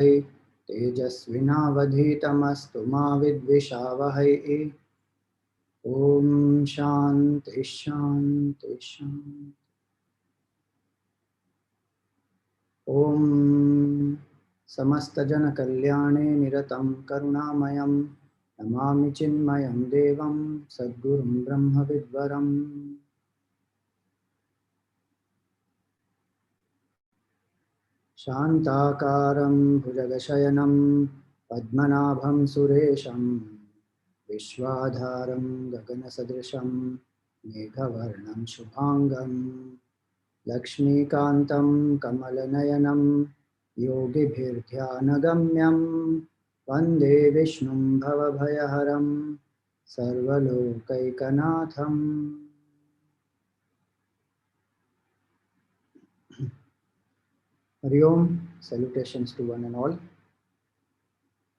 तेजस्विनावधीतमस्तु मा विद्विषावहै। ओम शांति शांति शांति। ओम समस्त जन कल्याणे निरतं करुणामयं नमामि चिन्मयं देवं सद्गुरुं ब्रह्म विद्वरम्। शान्ताकारं भुजगशयनं पद्मनाभं सुरेशं विश्वाधारं गगनसदृशं मेघवर्णं शुभांगं लक्ष्मीकान्तं कमलनयनं योगिभिर्ध्यानगम्यं वन्दे विष्णुं भवभयहरं सर्वलोकैकनाथम्। Hari Om, salutations to one and all,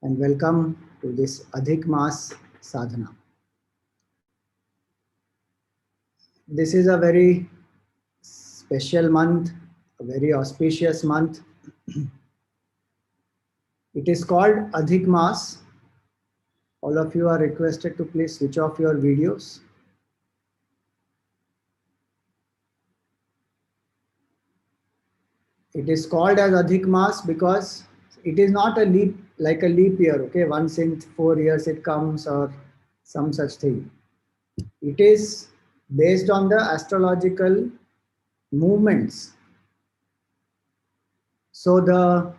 and welcome to this Adhik Maas Sadhana. This is a very special month, a very auspicious month. It is called Adhik Maas. All of you are requested to please switch off your videos. It is called as Adhik Maas because it is not a leap, like a leap year, okay? Once in 4 years it comes or some such thing. It is based on the astrological movements. So the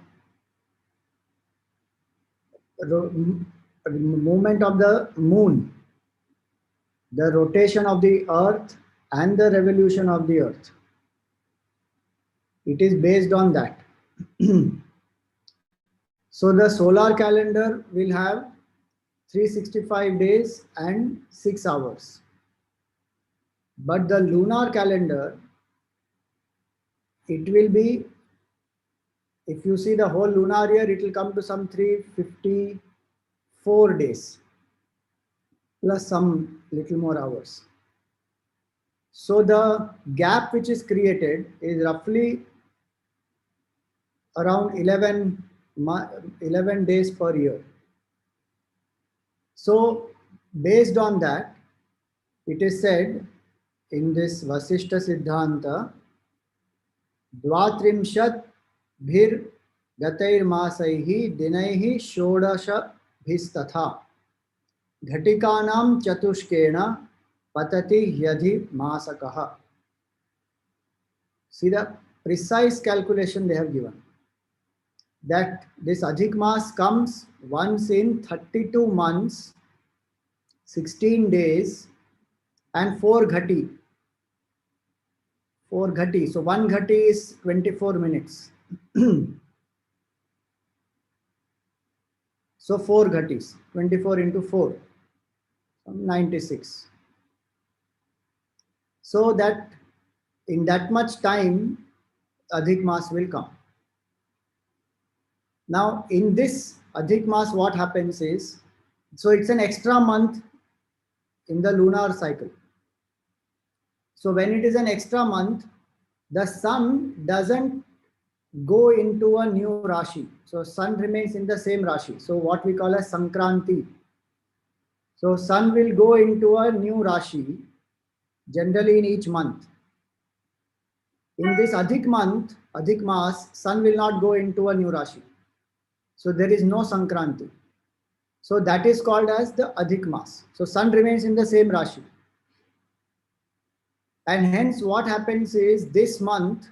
movement of the moon, the rotation of the earth and the revolution of the earth, it is based on that. So the solar calendar will have 365 days and 6 hours. But the lunar calendar, it will be, if you see the whole lunar year, it will come to some 354 days plus some little more hours. So the gap which is created is roughly around 11 days per year. So based on that, it is said in this Vasishta Siddhanta, Dvatrimshat bhir gatair masaihi dinaihi shodasha bhistatha ghatikanam chatushkena patati yadhi masakaha. See the precise calculation they have given, that this Adhik Maas comes once in 32 months, 16 days and 4 ghati. 4 ghati. So 1 ghati is 24 minutes. So 4 ghatis, 24 into 4, 96. So that in that much time, Adhik Maas will come. Now in this Adhik Maas, what happens is, so it's an extra month in the lunar cycle. So when it is an extra month, the sun doesn't go into a new Rashi. So sun remains in the same Rashi. So what we call as Sankranti. So sun will go into a new Rashi generally in each month. In this Adhik month, Adhik Maas, sun will not go into a new Rashi. So there is no Sankranti. So that is called as the Adhik Maas. So sun remains in the same Rashi. And hence what happens is this month,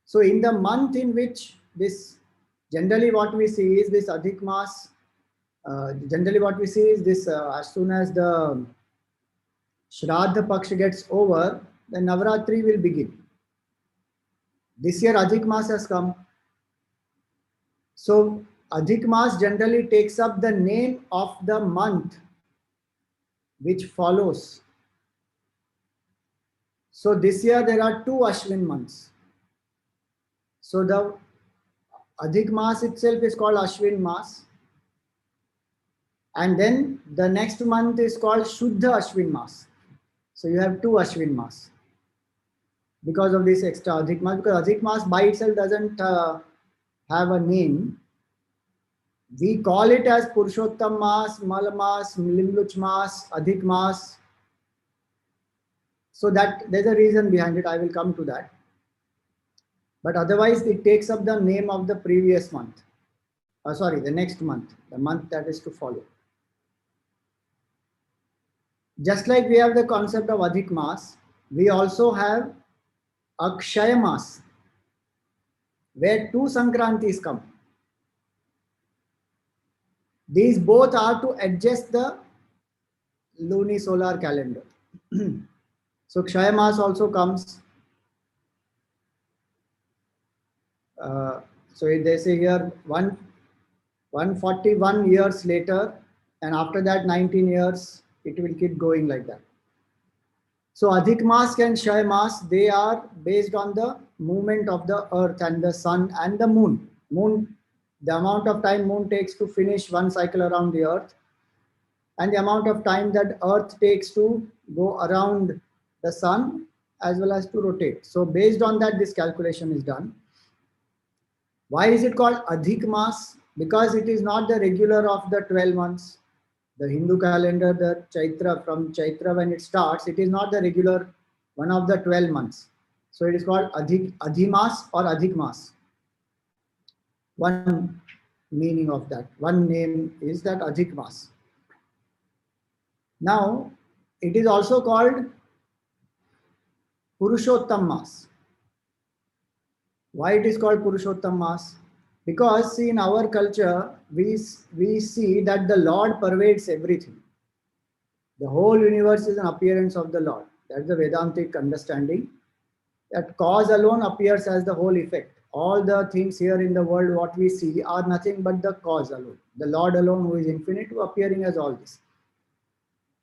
so in the month in which this, generally what we see is this Adhik Maas, generally what we see is this, as soon as the Shraddha Paksha gets over, the Navaratri will begin. This year Adhik Maas has come. So Adhik Maas generally takes up the name of the month which follows. So this year there are 2 Ashwin months. So the Adhik Maas itself is called Ashwin Maas. And then the next month is called Shuddha Ashwin Maas. So you have 2 Ashwin Maas because of this extra Adhik Maas. Because Adhik Maas by itself doesn't have a name. We call it as Purushottam Maas, Mal Maas, Limluch Maas, Adhik Maas. So that there's a reason behind it. I will come to that. But otherwise, it takes up the name of the previous month. Sorry, the next month, the month that is to follow. Just like we have the concept of Adhik Maas, we also have Akshaya Maas, where two Sankrantis come. These both are to adjust the luni-solar calendar. So Kshaya Maas also comes. So they say here 141 years later, and after that 19 years, it will keep going like that. So Adhik Maas and Kshaya Maas, they are based on the movement of the earth and the sun and the moon. The amount of time moon takes to finish one cycle around the earth, and the amount of time that earth takes to go around the sun as well as to rotate. So based on that, this calculation is done. Why is it called Adhik Maas? Because it is not the regular of the 12 months. The Hindu calendar, the Chaitra, from Chaitra when it starts, it is not the regular one of the 12 months. So it is called Adhimas or Adhik Maas. One meaning of that, one name is that Adhik Maas. Now, it is also called Purushottam Maas. Why it is called Purushottam Maas? Because see, in our culture, we see that the Lord pervades everything. The whole universe is an appearance of the Lord. That's the Vedantic understanding. That cause alone appears as the whole effect. All the things here in the world, what we see, are nothing but the cause alone. The Lord alone, who is infinite, who appearing as all this.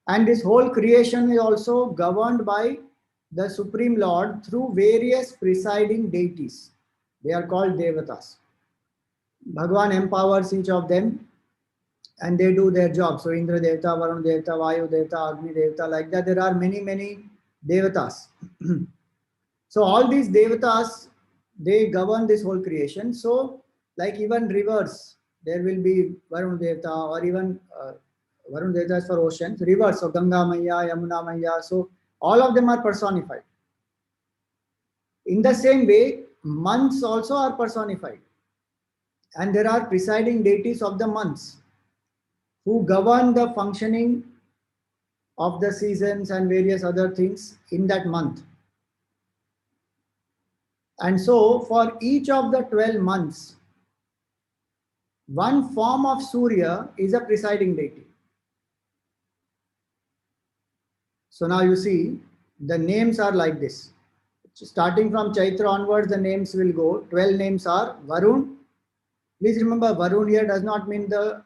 And this whole creation is also governed by the Supreme Lord through various presiding deities. They are called Devatas. Bhagavan empowers each of them and they do their job. So Indra Devata, Varun Devata, Vayu Devata, Agni Devata, like that. There are many, many Devatas. So all these Devatas, they govern this whole creation. So like even rivers, there will be Varun Devata, or even Varun Devata is for oceans, rivers, so Ganga Maya, Yamuna Maya. So all of them are personified. In the same way, months also are personified. And there are presiding deities of the months who govern the functioning of the seasons and various other things in that month. And so for each of the 12 months, one form of Surya is a presiding deity. So now you see, the names are like this. Starting from Chaitra onwards, the names will go. 12 names are Varun. Please remember, Varun here does not mean the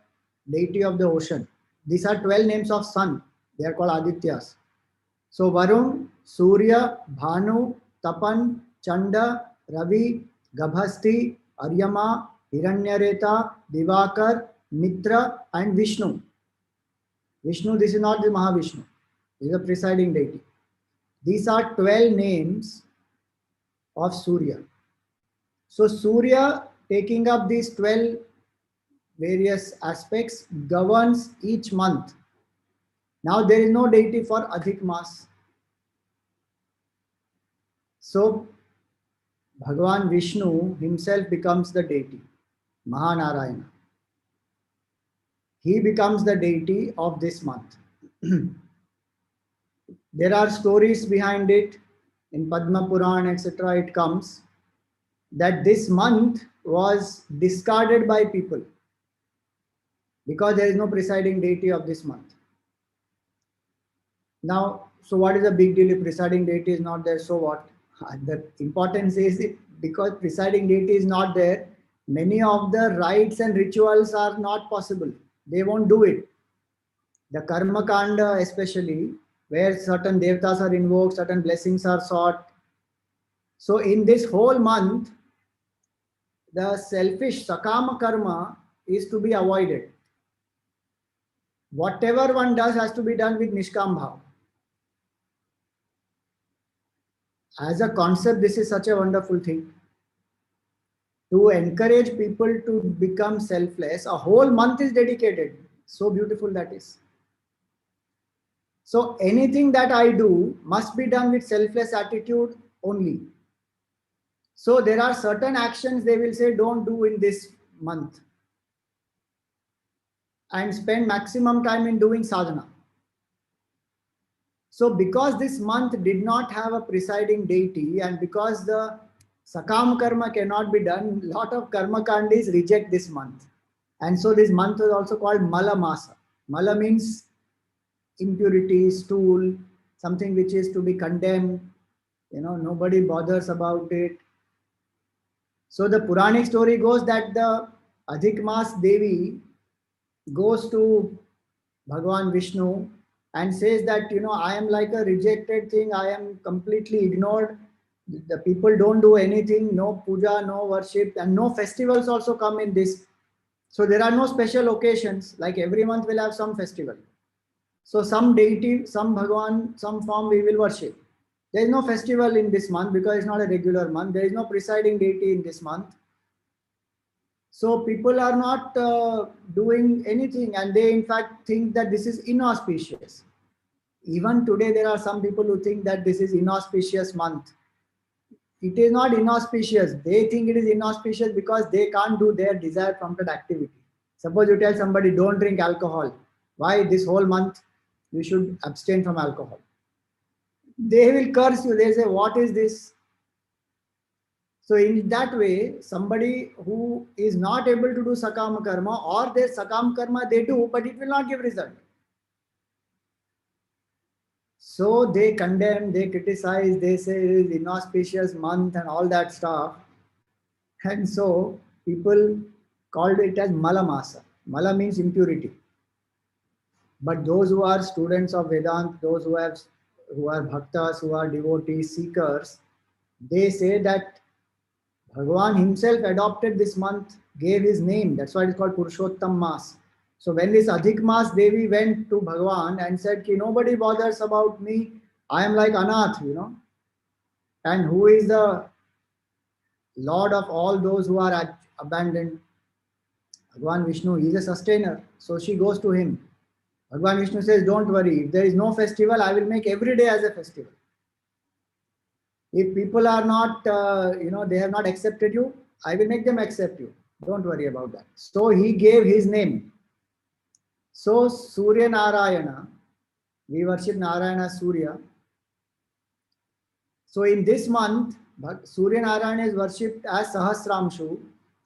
deity of the ocean. These are 12 names of sun. They are called Adityas. So Varun, Surya, Bhanu, Tapan, Chanda, Ravi, Gabhasti, Aryama, Hiranyareta, Divakar, Mitra, and Vishnu. Vishnu, this is not the Mahavishnu. This is a presiding deity. These are 12 names of Surya. So Surya, taking up these 12 various aspects, governs each month. Now there is no deity for Adhik Maas. So Bhagavan Vishnu himself becomes the deity, Mahanarayana. He becomes the deity of this month. There are stories behind it. In Padma Puran, etc., it comes that this month was discarded by people because there is no presiding deity of this month. Now, so what is the big deal if presiding deity is not there? So what? The importance is it, because presiding deity is not there, many of the rites and rituals are not possible. They won't do it. The Karma Kanda especially, where certain devatas are invoked, certain blessings are sought. So in this whole month, the selfish sakama karma is to be avoided. Whatever one does has to be done with Nishkam Bhav. As a concept, this is such a wonderful thing. to encourage people to become selfless. A whole month is dedicated. So beautiful that is. So anything that I do must be done with selfless attitude only. So there are certain actions they will say don't do in this month and spend maximum time in doing sadhana. So because this month did not have a presiding deity and because the sakam karma cannot be done, lot of karma kandis reject this month. And so this month is also called Mala Masa. Mala means impurity, stool, something which is to be condemned. Nobody bothers about it. So the Puranic story goes that the Adhik Maas Devi goes to Bhagwan Vishnu and says that, I am like a rejected thing. I am completely ignored. The people don't do anything, no puja, no worship, and no festivals also come in this. So there are no special occasions, like every month will have some festival. So some deity, some Bhagwan, some form we will worship. There is no festival in this month because it's not a regular month. There is no presiding deity in this month. So people are not doing anything, and they in fact think that this is inauspicious. Even today there are some people who think that this is inauspicious month. It is not inauspicious. They think it is inauspicious because they can't do their desired prompted activity. Suppose you tell somebody don't drink alcohol. Why this whole month you should abstain from alcohol? They will curse you. They say, what is this? So in that way, somebody who is not able to do sakama karma, or their sakam karma they do, but it will not give result. So they condemn, they criticize, they say it is inauspicious month and all that stuff. And so people called it as Mala Masa. Mala means impurity. But those who are students of Vedanta, those who are bhaktas, who are devotees, seekers, they say that Bhagavan himself adopted this month, gave his name. That's why it's called Purushottam Maas. So when this Adhik Maas Devi went to Bhagavan and said, nobody bothers about me, I am like Anath, and who is the Lord of all those who are abandoned? Bhagavan Vishnu, he is a sustainer. So she goes to him. Bhagavan Vishnu says, don't worry, if there is no festival, I will make every day as a festival. If people are not, they have not accepted you, I will make them accept you. Don't worry about that. So he gave his name. So Surya Narayana, we worship Narayana Surya. So in this month, Surya Narayana is worshipped as Sahasramshu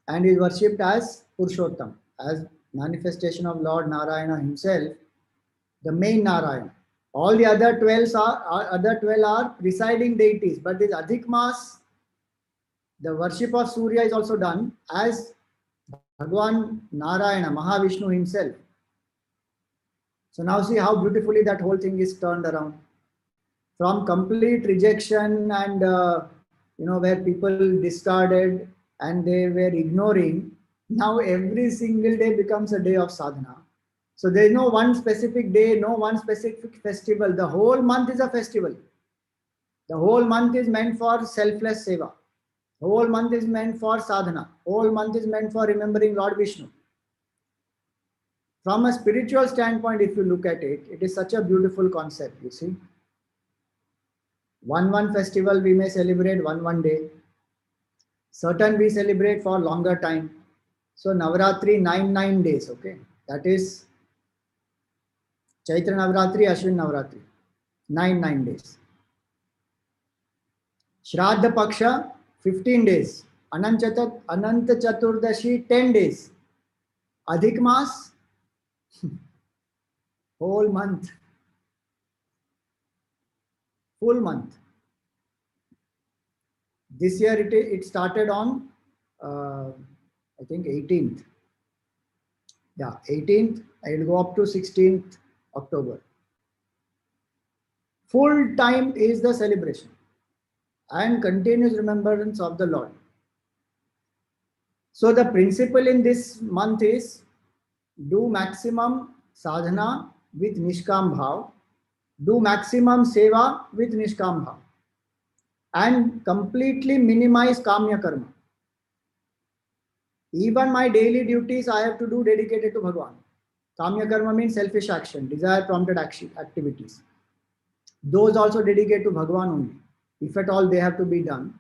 and is worshipped as Purushottam, as manifestation of Lord Narayana himself, the main Narayana. All the other 12 are presiding deities, but this Adhik Maas, the worship of Surya is also done as Bhagwan Narayana, Mahavishnu himself. So now see how beautifully that whole thing is turned around. From complete rejection and where people discarded and they were ignoring, now every single day becomes a day of sadhana. So there is no one specific day, no one specific festival. The whole month is a festival. The whole month is meant for selfless seva. The whole month is meant for sadhana. The whole month is meant for remembering Lord Vishnu. From a spiritual standpoint, if you look at it, it is such a beautiful concept, you see. One festival we may celebrate one day. Certain we celebrate for longer time. So Navratri, 9 days, okay. That is Chaitra Navratri, Ashwin Navratri. 9 days. Shraddha Paksha, 15 days. Ananta Chaturdashi, 10 days. Adhik Maas, whole month. Full month. This year it started on, I think 18th. Yeah, 18th. It will go up to 16th October. Full time is the celebration and continuous remembrance of the Lord. So the principle in this month is do maximum sadhana with Nishkam Bhav, do maximum seva with Nishkam Bhav, and completely minimize Kamya Karma. Even my daily duties I have to do dedicated to Bhagwan. Kamya karma means selfish action, desire prompted action, activities. Those also dedicate to Bhagwan only, if at all they have to be done.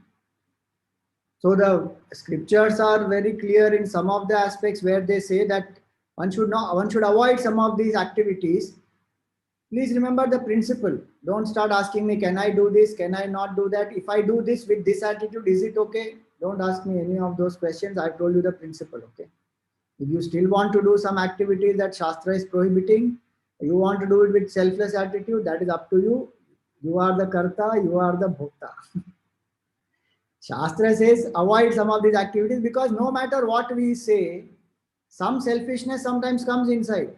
So the scriptures are very clear in some of the aspects where they say that one should avoid some of these activities. Please remember the principle. Don't start asking me, can I do this? Can I not do that? If I do this with this attitude, is it okay? Don't ask me any of those questions. I've told you the principle, okay? If you still want to do some activities that Shastra is prohibiting, you want to do it with selfless attitude, that is up to you. You are the Karta, you are the Bhokta. Shastra says avoid some of these activities because no matter what we say, some selfishness sometimes comes inside.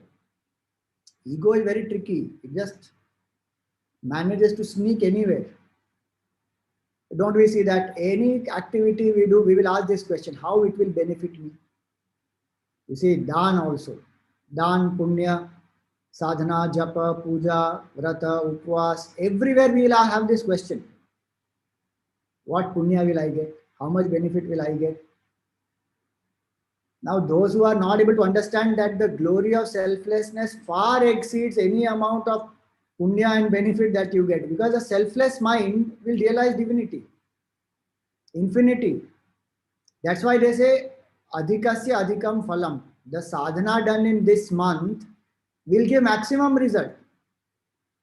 Ego is very tricky. It just manages to sneak anywhere. Don't we see that any activity we do, we will ask this question, how it will benefit me? You see, Dan also. Dan, Punya, Sadhana, Japa, Puja, Vrata, Upvas. Everywhere we will have this question. What Punya will I get? How much benefit will I get? Now, those who are not able to understand that the glory of selflessness far exceeds any amount of punya and benefit that you get, because a selfless mind will realize divinity, infinity. That's why they say, adhikasya adhikam phalam. The sadhana done in this month will give maximum result.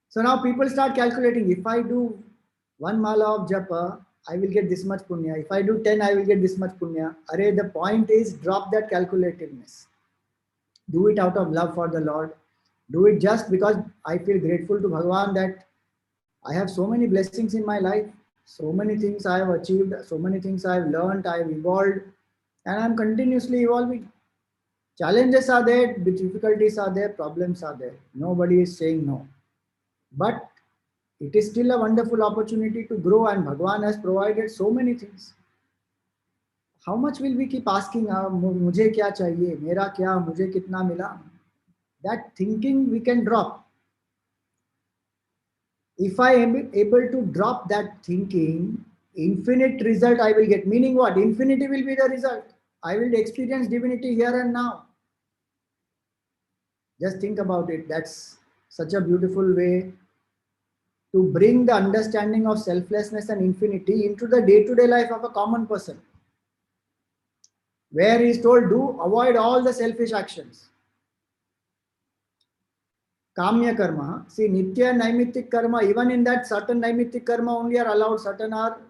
So now people start calculating, if I do one mala of japa, I will get this much punya. If I do 10, I will get this much punya. Array, the point is drop that calculativeness. Do it out of love for the Lord. Do it just because I feel grateful to Bhagavan that I have so many blessings in my life. So many things I have achieved. So many things I have learned. I have evolved. And I'm continuously evolving. Challenges are there. Difficulties are there. Problems are there. Nobody is saying no. But it is still a wonderful opportunity to grow, and Bhagwan has provided so many things. How much will we keep asking, मुझे क्या चाहिए, मेरा क्या, मुझे कितना मिला? That thinking we can drop. If I am able to drop that thinking, infinite result I will get. Meaning what? Infinity will be the result. I will experience divinity here and now. Just think about it. That's such a beautiful way to bring the understanding of selflessness and infinity into the day-to-day life of a common person, where he is told, do avoid all the selfish actions. Kamya karma, see, nitya naimittik karma, even in that certain naimittik karma only are allowed, certain are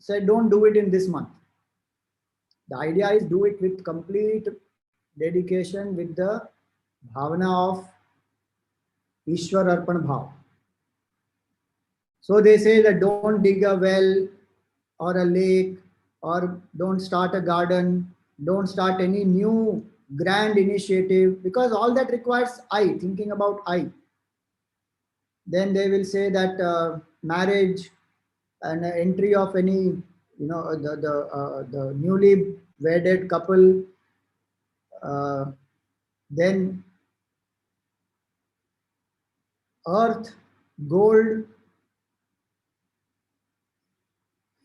said don't do it in this month. The idea is do it with complete dedication, with the bhavana of Ishwar Arpan Bhav. So they say that don't dig a well or a lake, or don't start a garden, don't start any new grand initiative, because all that requires I, thinking about I. Then they will say that marriage and entry of any, the newly wedded couple, then earth, gold,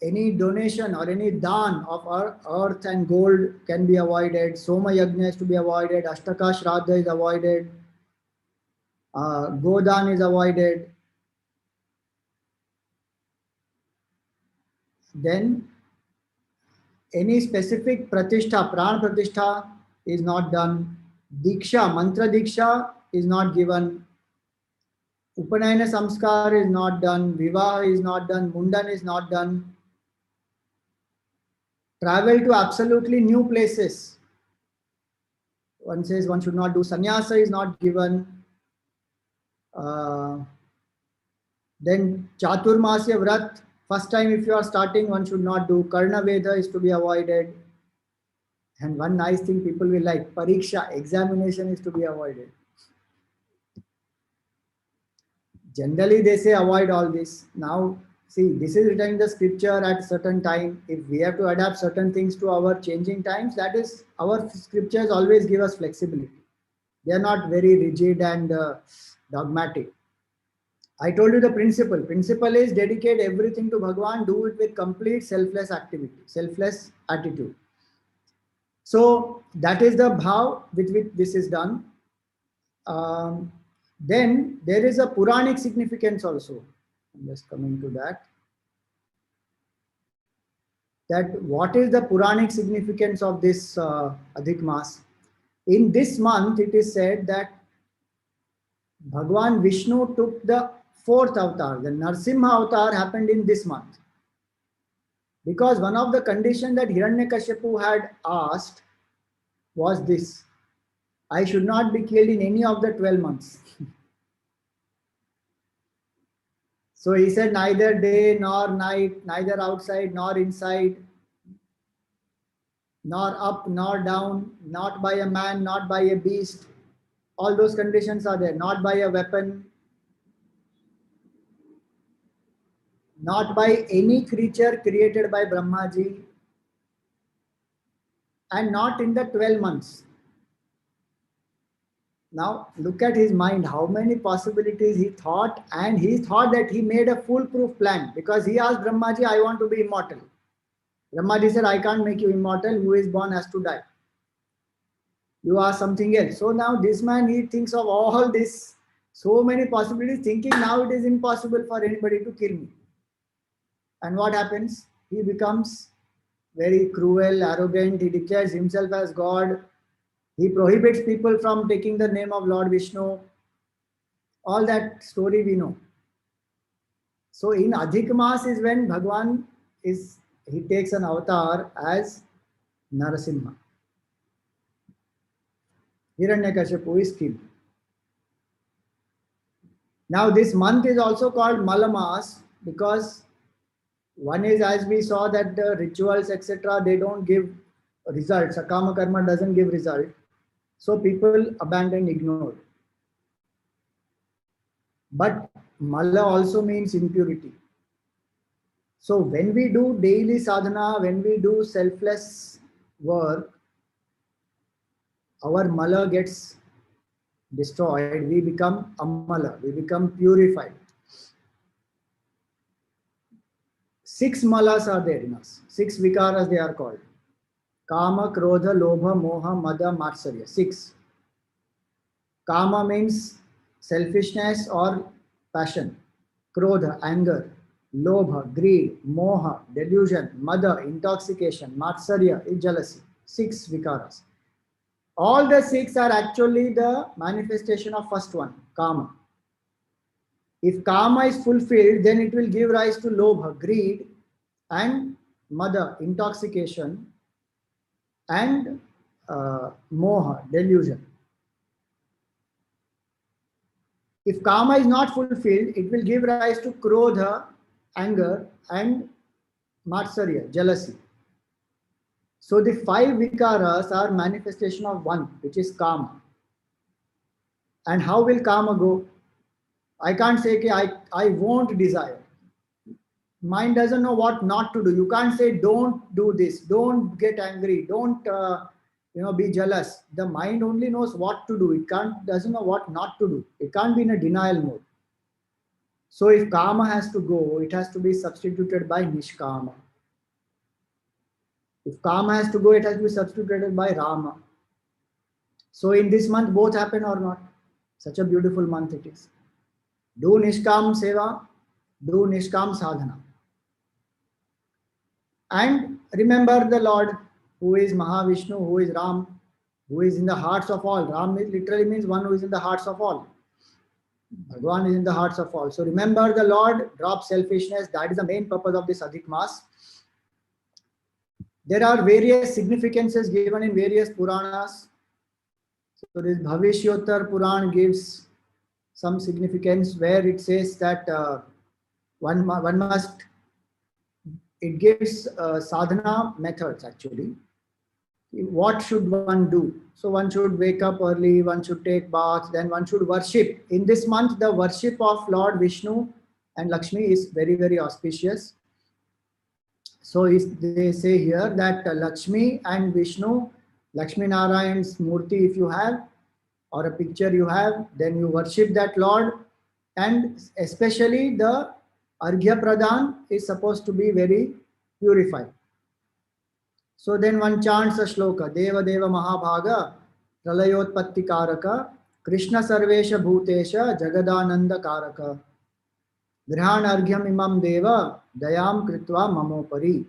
any donation or any dan of earth and gold can be avoided. Soma yajna is to be avoided. Ashtaka shraddha is avoided. Godan is avoided. Then any specific pratishtha, pran pratishtha is not done. Diksha, mantra diksha is not given. Upanayana samskar is not done. Vivaha is not done. Mundan is not done. Travel to absolutely new places. One says one should not do. Sannyasa is not given. Then Chaturmasya Vrat, first time if you are starting, one should not do. Karna Veda is to be avoided. And one nice thing people will like, Pariksha, examination is to be avoided. Generally they say avoid all this. Now see, this is written in the scripture at certain time. If we have to adapt certain things to our changing times, that is, our scriptures always give us flexibility. They are not very rigid and dogmatic. I told you the principle. Principle is dedicate everything to Bhagwan, do it with complete selfless activity, selfless attitude. So that is the bhav with which this is done. Then there is a Puranic significance also. I'm just coming to that. That what is the Puranic significance of this Adhik Maas? In this month, it is said that Bhagwan Vishnu took the fourth avatar. The Narsimha avatar happened in this month. Because one of the conditions that Hiranyakashipu had asked was this: I should not be killed in any of the 12 months. So he said, neither day nor night, neither outside nor inside, nor up nor down, not by a man, not by a beast. All those conditions are there. Not by a weapon, not by any creature created by Brahmaji, and not in the 12 months. Now look at his mind, how many possibilities he thought, and he thought that he made a foolproof plan, because he asked Brahmaji, I want to be immortal. Brahmaji said, I can't make you immortal, who is born has to die. You are something else. So now this man, he thinks of all this, so many possibilities, thinking now it is impossible for anybody to kill me. And what happens? He becomes very cruel, arrogant, he declares himself as God. He prohibits people from taking the name of Lord Vishnu. All that story we know. So in Adhik Maas is when Bhagwan he takes an avatar as Narasimha. Hiranyakashipu is killed. Now this month is also called Malamas because one is, as we saw, that the rituals etc. they don't give results. Akama karma doesn't give result. So people abandon, ignore. But Mala also means impurity. So when we do daily sadhana, when we do selfless work, our Mala gets destroyed. We become Amala, we become purified. 6 Malas are there in us. 6 Vikaras they are called. Kama, Krodha, Lobha, Moha, Mada, Matsarya. 6. Kama means selfishness or passion. Krodha, anger. Lobha, greed. Moha, delusion. Mada, intoxication. Matsarya is jealousy. 6 Vikaras. All the 6 are actually the manifestation of first one, Kama. If Kama is fulfilled, then it will give rise to Lobha, greed, and Mada, intoxication, and Moha, delusion. If Kama is not fulfilled, it will give rise to Krodha, anger, and Matsarya, jealousy. So the 5 Vikaras are manifestation of one, which is Kama. And how will Kama go? I can't say, okay, I won't desire. Mind doesn't know what not to do. You can't say, don't do this, don't get angry, don't be jealous. The mind only knows what to do. It doesn't know what not to do. It can't be in a denial mode. So if Kama has to go, it has to be substituted by Nishkama. If Kama has to go, it has to be substituted by Rama. So in this month, both happen or not? Such a beautiful month it is. Do Nishkam Seva, do Nishkam Sadhana. And remember the Lord, who is Mahavishnu, who is Ram, who is in the hearts of all. Ram literally means one who is in the hearts of all. Bhagwan is in the hearts of all. So remember the Lord, drop selfishness. That is the main purpose of this Adhik Maas. There are various significances given in various Puranas. So this Bhavishyotter Puran gives some significance where it says that one must, it gives sadhana methods actually. What should one do? So one should wake up early, one should take bath, then one should worship. In this month, the worship of Lord Vishnu and Lakshmi is very, very auspicious. So they say here that Lakshmi and Vishnu, Lakshmi Narayan's Murti if you have, or a picture you have, then you worship that Lord. And especially the Arghya Pradhan is supposed to be very purified. So then one chants a shloka, Deva Deva Mahabhaga, Pralayotpatti Karaka, Krishna Sarvesha Bhutesha, Jagadananda Karaka, Grihan Argyam Imam Deva, Dayam Kritva Mamopari.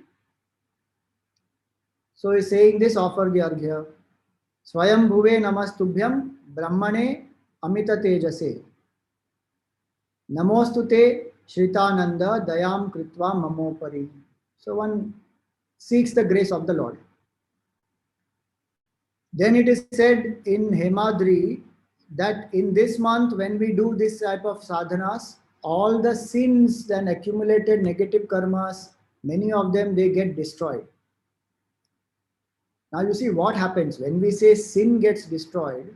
So he's saying this, offer the Arghya. Swayam Bhuve Namastubhyam, Brahmane Amita Tejase. Namostute Shritananda, Dayam Kritva Mamopari. So one seeks the grace of the Lord. Then it is said in Hemadri that in this month, when we do this type of sadhanas, all the sins and accumulated negative karmas, many of them, they get destroyed. Now you see what happens when we say sin gets destroyed.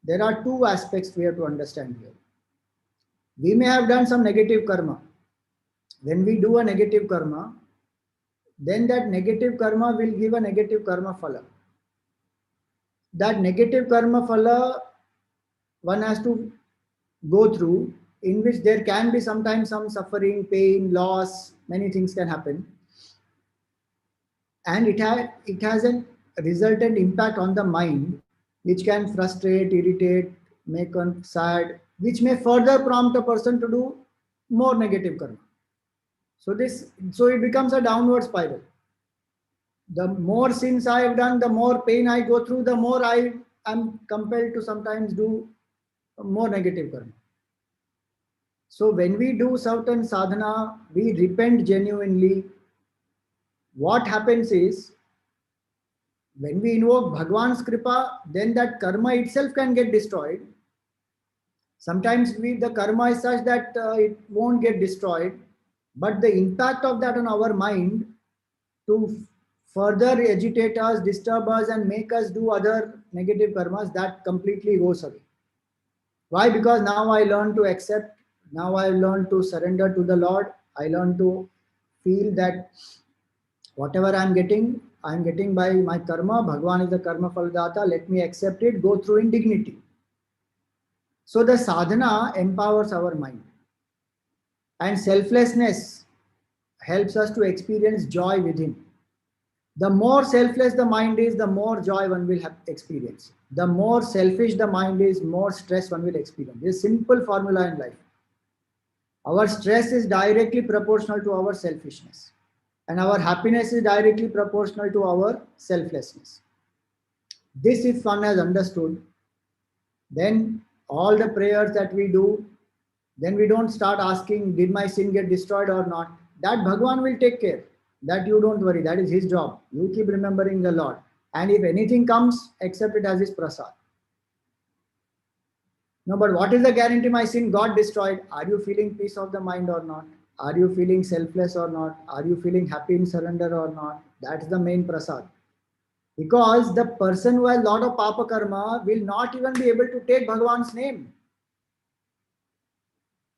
There are two aspects we have to understand here. We may have done some negative karma. When we do a negative karma, then that negative karma will give a negative karma phala. That negative karma phala one has to go through, in which there can be sometimes some suffering, pain, loss, many things can happen. And it has a resultant impact on the mind, which can frustrate, irritate, make one sad, which may further prompt a person to do more negative karma. So it becomes a downward spiral. The more sins I have done, the more pain I go through, the more I am compelled to sometimes do more negative karma. So when we do certain sadhana, we repent genuinely. What happens is, when we invoke Bhagwan's Kripa, then that karma itself can get destroyed. Sometimes the karma is such that it won't get destroyed, but the impact of that on our mind to further agitate us, disturb us, and make us do other negative karmas, that completely goes away. Why? Because now I learn to accept, now I learn to surrender to the Lord. I learn to feel that whatever I'm getting by my karma. Bhagwan is the karma phaladata. Let me accept it, go through in dignity. So the sadhana empowers our mind. And selflessness helps us to experience joy within. The more selfless the mind is, the more joy one will experience. The more selfish the mind is, more stress one will experience. This is a simple formula in life. Our stress is directly proportional to our selfishness. And our happiness is directly proportional to our selflessness. This, if one has understood, then all the prayers that we do, then we don't start asking, did my sin get destroyed or not? That Bhagwan will take care. That you don't worry. That is his job. You keep remembering the Lord. And if anything comes, accept it as his prasad. No, but what is the guarantee my sin got destroyed? Are you feeling peace of the mind or not? Are you feeling selfless or not? Are you feeling happy in surrender or not? That's the main prasad. Because the person who has a lot of papa karma will not even be able to take Bhagwan's name.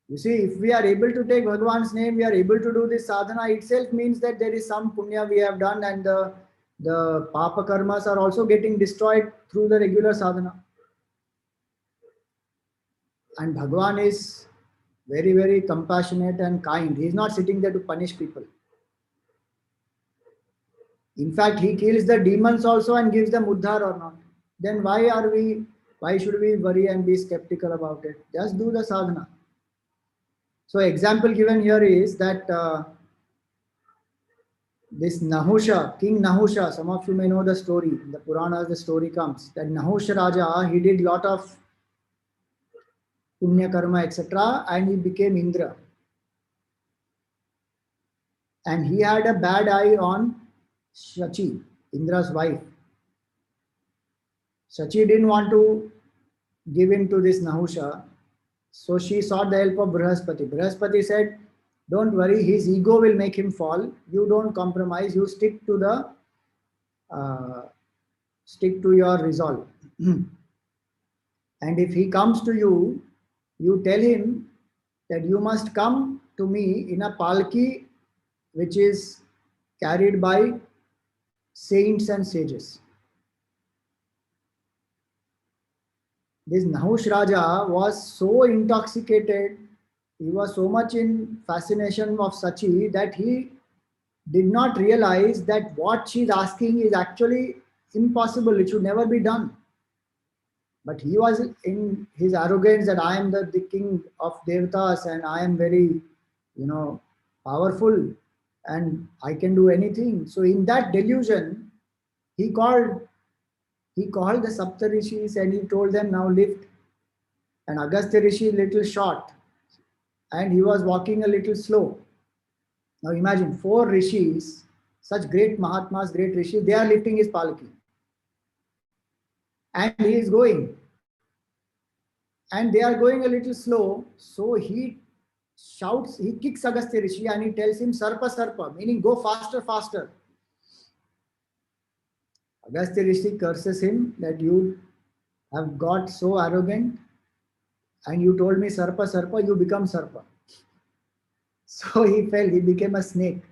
You see, if we are able to take Bhagwan's name, we are able to do this sadhana, itself means that there is some punya we have done, and the papa karmas are also getting destroyed through the regular sadhana. And Bhagwan is very, very compassionate and kind. He is not sitting there to punish people. In fact, he kills the demons also and gives them uddhar or not. Then why should we worry and be skeptical about it? Just do the sadhana. So example given here is that this Nahusha, King Nahusha, some of you may know the story. In the Puranas, the story comes that Nahusha Raja, he did lot of punya karma, etc., and he became Indra. And he had a bad eye on Shachi, Indra's wife. Shachi didn't want to give in to this Nahusha, so she sought the help of Brihaspati. Brihaspati said, don't worry, his ego will make him fall. You don't compromise, you stick to your resolve. And if he comes to you, you tell him that you must come to me in a palki which is carried by saints and sages. This Nahush Raja was so intoxicated, he was so much in fascination of Sachi that he did not realize that what she's asking is actually impossible. It should never be done. But he was in his arrogance that I am the king of devatas and I am very, powerful and I can do anything. So in that delusion, he called the Saptarishis and he told them, now lift. And Agastya Rishi little short and he was walking a little slow. Now imagine 4 rishis, such great Mahatmas, great rishis, they are lifting his palki. And he is going. And they are going a little slow. So he shouts, he kicks Agastya Rishi and he tells him, Sarpa Sarpa, meaning go faster, faster. Agastya Rishi curses him that you have got so arrogant and you told me Sarpa Sarpa, you become Sarpa. So he fell, he became a snake.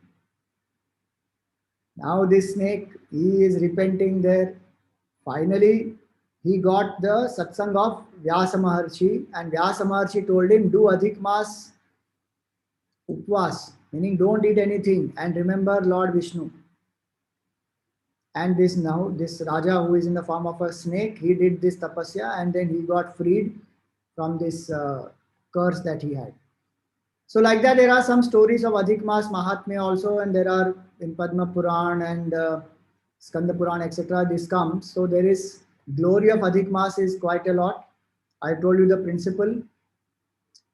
Now this snake, he is repenting there. Finally, he got the satsang of Vyasa Maharshi and Vyasa Maharshi told him, do Adhik Maas Upvas, meaning don't eat anything and remember Lord Vishnu. And this Raja who is in the form of a snake, he did this tapasya and then he got freed from this curse that he had. So like that, there are some stories of Adhik Maas Mahatmya also, and there are in Padma Puran and Skanda Puran, etc. This comes. So there is glory of Adhik Maas is quite a lot. I told you the principle.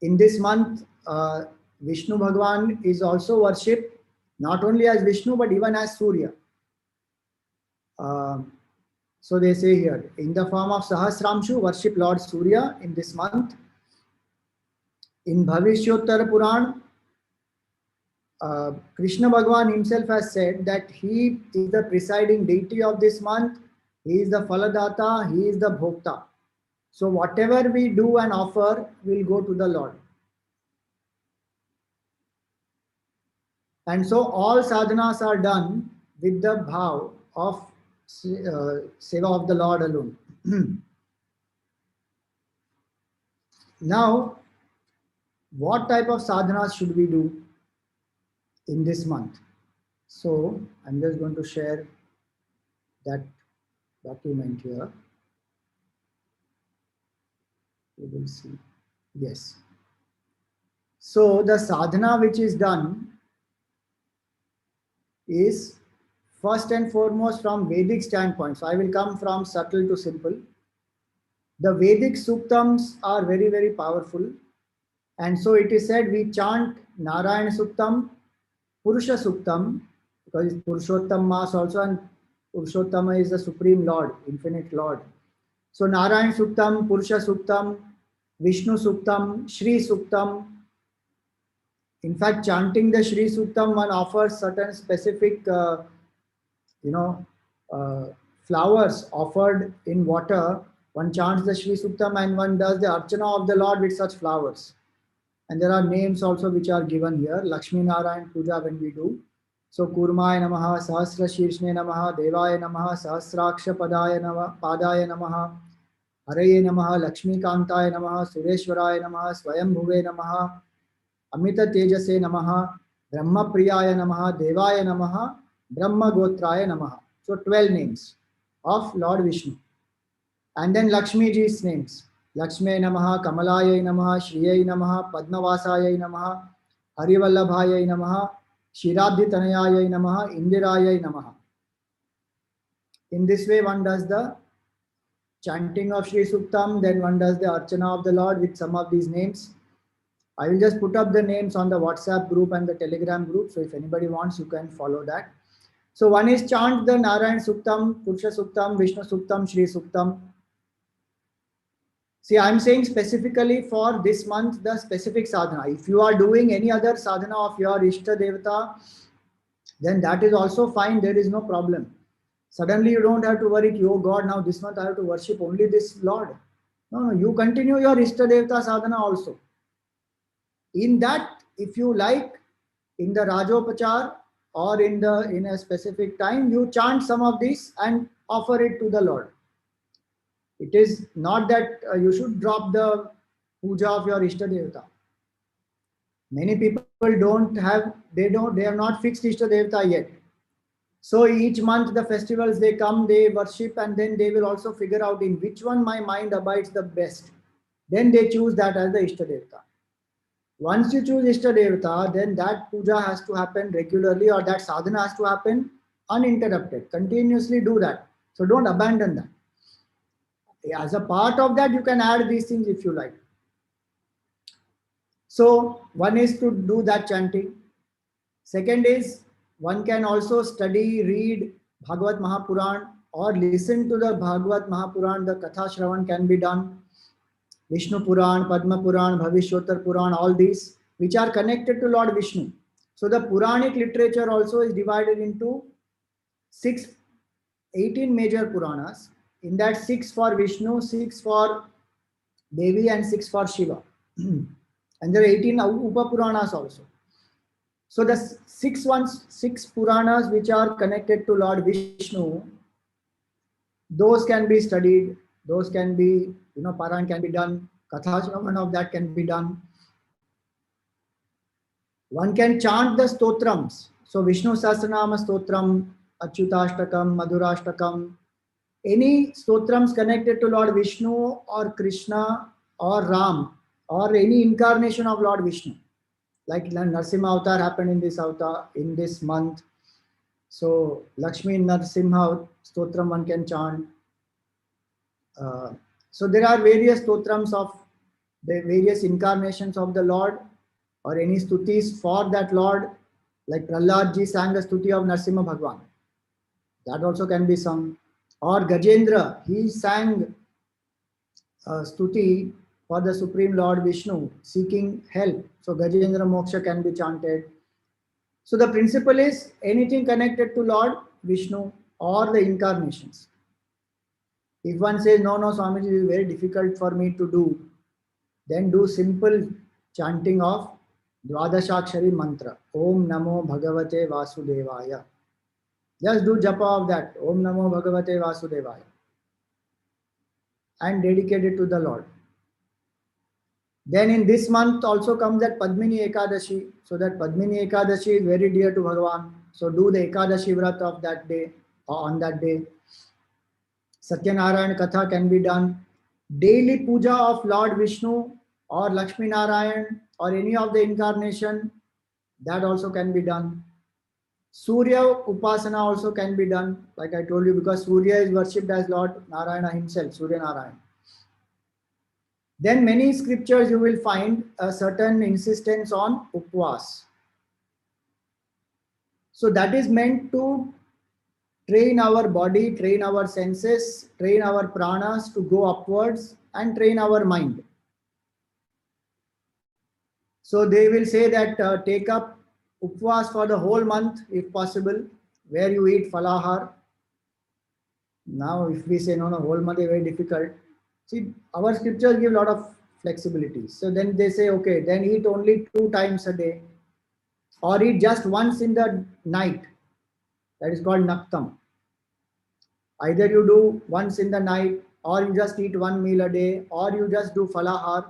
In this month, Vishnu Bhagwan is also worshipped not only as Vishnu but even as Surya. So they say here, in the form of Sahasramshu, worship Lord Surya in this month. In Bhavishyottara Puran, Krishna Bhagwan himself has said that he is the presiding deity of this month, he is the Faladata, he is the Bhokta. So whatever we do and offer will go to the Lord. And so all sadhanas are done with the bhav of seva of the Lord alone. Now, what type of sadhanas should we do in this month? So I'm just going to share that document here. You will see. Yes. So the sadhana which is done is first and foremost from Vedic standpoint. So I will come from subtle to simple. The Vedic Suktams are very, very powerful. And so it is said we chant Narayana Suktam, Purusha Suktam, because it's Purushottam Maas also, and Purushottama is the Supreme Lord, Infinite Lord. So Narayana Suktam, Purusha Suktam, Vishnu Suktam, Shri Suktam. In fact, chanting the Shri Suktam, one offers certain specific, flowers offered in water. One chants the Shri Suktam and one does the Archana of the Lord with such flowers. And there are names also which are given here. Lakshmi Narayan Puja when we do. So Kurmaya Namaha, Sahasra Shirshne Namaha, Devaya Namaha, Sahasraksha Padaya Namaha, Haraye Namaha, Lakshmi Kantaya Namaha, Sureshwaraya Namaha, Swayam Bhuve Namaha, Amita Tejase Namaha, Brahma Priyaya Namaha, Devaya Namaha, Brahma Gotraya Namaha. So 12 names of Lord Vishnu. And then Lakshmi Ji's names. Lakshmi Namaha, Kamalaya Namaha, Shriyai Namaha, Padmavasaya Namaha, Harivallabhaya Namaha, Shirabdi Tanayaya Namaha, Indiraya Namaha. In this way, one does the chanting of Shri Suktam, then one does the Archana of the Lord with some of these names. I will just put up the names on the WhatsApp group and the Telegram group. So if anybody wants, you can follow that. So one is chant the Narayana Suktam, Purusha Suktam, Vishnu Suktam, Shri Suktam. See, I'm saying specifically for this month, the specific sadhana. If you are doing any other sadhana of your Ishta Devata, then that is also fine. There is no problem. Suddenly you don't have to worry, oh God, now this month I have to worship only this Lord. No, you continue your Ishta Devata sadhana also. In that, if you like, in the Rajopachar or in a specific time, you chant some of these and offer it to the Lord. It is not that you should drop the puja of your Ishta Devata. Many people they have not fixed Ishta Devata yet. So each month the festivals they come, they worship, and then they will also figure out in which one my mind abides the best. Then they choose that as the Ishta Devata. Once you choose Ishta Devata, then that puja has to happen regularly, or that sadhana has to happen uninterrupted. Continuously do that. So don't abandon that. As a part of that, you can add these things if you like. So one is to do that chanting. Second is one can also study, read Bhagavad Mahapuran or listen to the Bhagavad Mahapuran. The Katha Shravan can be done. Vishnu Puran, Padma Puran, Bhavishyotar Puran, all these which are connected to Lord Vishnu. So the Puranic literature also is divided into 18 major Puranas. In that 6 for Vishnu, 6 for Devi and 6 for Shiva. And there are 18 Upa Puranas also. So the 6 Puranas which are connected to Lord Vishnu, those can be studied, those can be, Paran can be done, Kathashravan of that can be done. One can chant the Stotrams. So Vishnu Sahasranama Stotram, Achyutashtakam, Madhurashtakam, any Stotrams connected to Lord Vishnu or Krishna or Ram or any incarnation of Lord Vishnu. Like Narsimha Avatar happened in this avatar, in this month. So Lakshmi Narsimha Stotram one can chant. So there are various stotrams of the various incarnations of the Lord, or any stutis for that Lord, like Prahlad ji sang a stuti of Narsimha Bhagwan. That also can be sung. Or Gajendra, he sang a stuti for the Supreme Lord Vishnu, seeking help. So Gajendra Moksha can be chanted. So the principle is anything connected to Lord Vishnu or the incarnations. If one says, no, Swamiji, it is very difficult for me to do, then do simple chanting of Dwadashakshari mantra. Om Namo Bhagavate Vasudevaya. Just do japa of that. Om Namo Bhagavate Vasudevaya. And dedicate it to the Lord. Then in this month also comes that Padmini Ekadashi. So that Padmini Ekadashi is very dear to Bhagavan. So do the Ekadashi Vrat of that day or on that day. Satyanarayan Katha can be done. Daily puja of Lord Vishnu or Lakshmi Narayan or any of the incarnation, that also can be done. Surya Upasana also can be done, like I told you, because Surya is worshipped as Lord Narayana himself, Surya Narayan. Then many scriptures you will find a certain insistence on upvas. So that is meant to train our body, train our senses, train our pranas to go upwards and train our mind. So they will say that take up upvas for the whole month if possible, where you eat falahar. Now if we say no, whole month is very difficult. See, our scriptures give a lot of flexibility. So then they say, okay, then eat only 2 times a day or eat just once in the night. That is called naktam. Either you do once in the night, or you just eat 1 meal a day, or you just do falahar.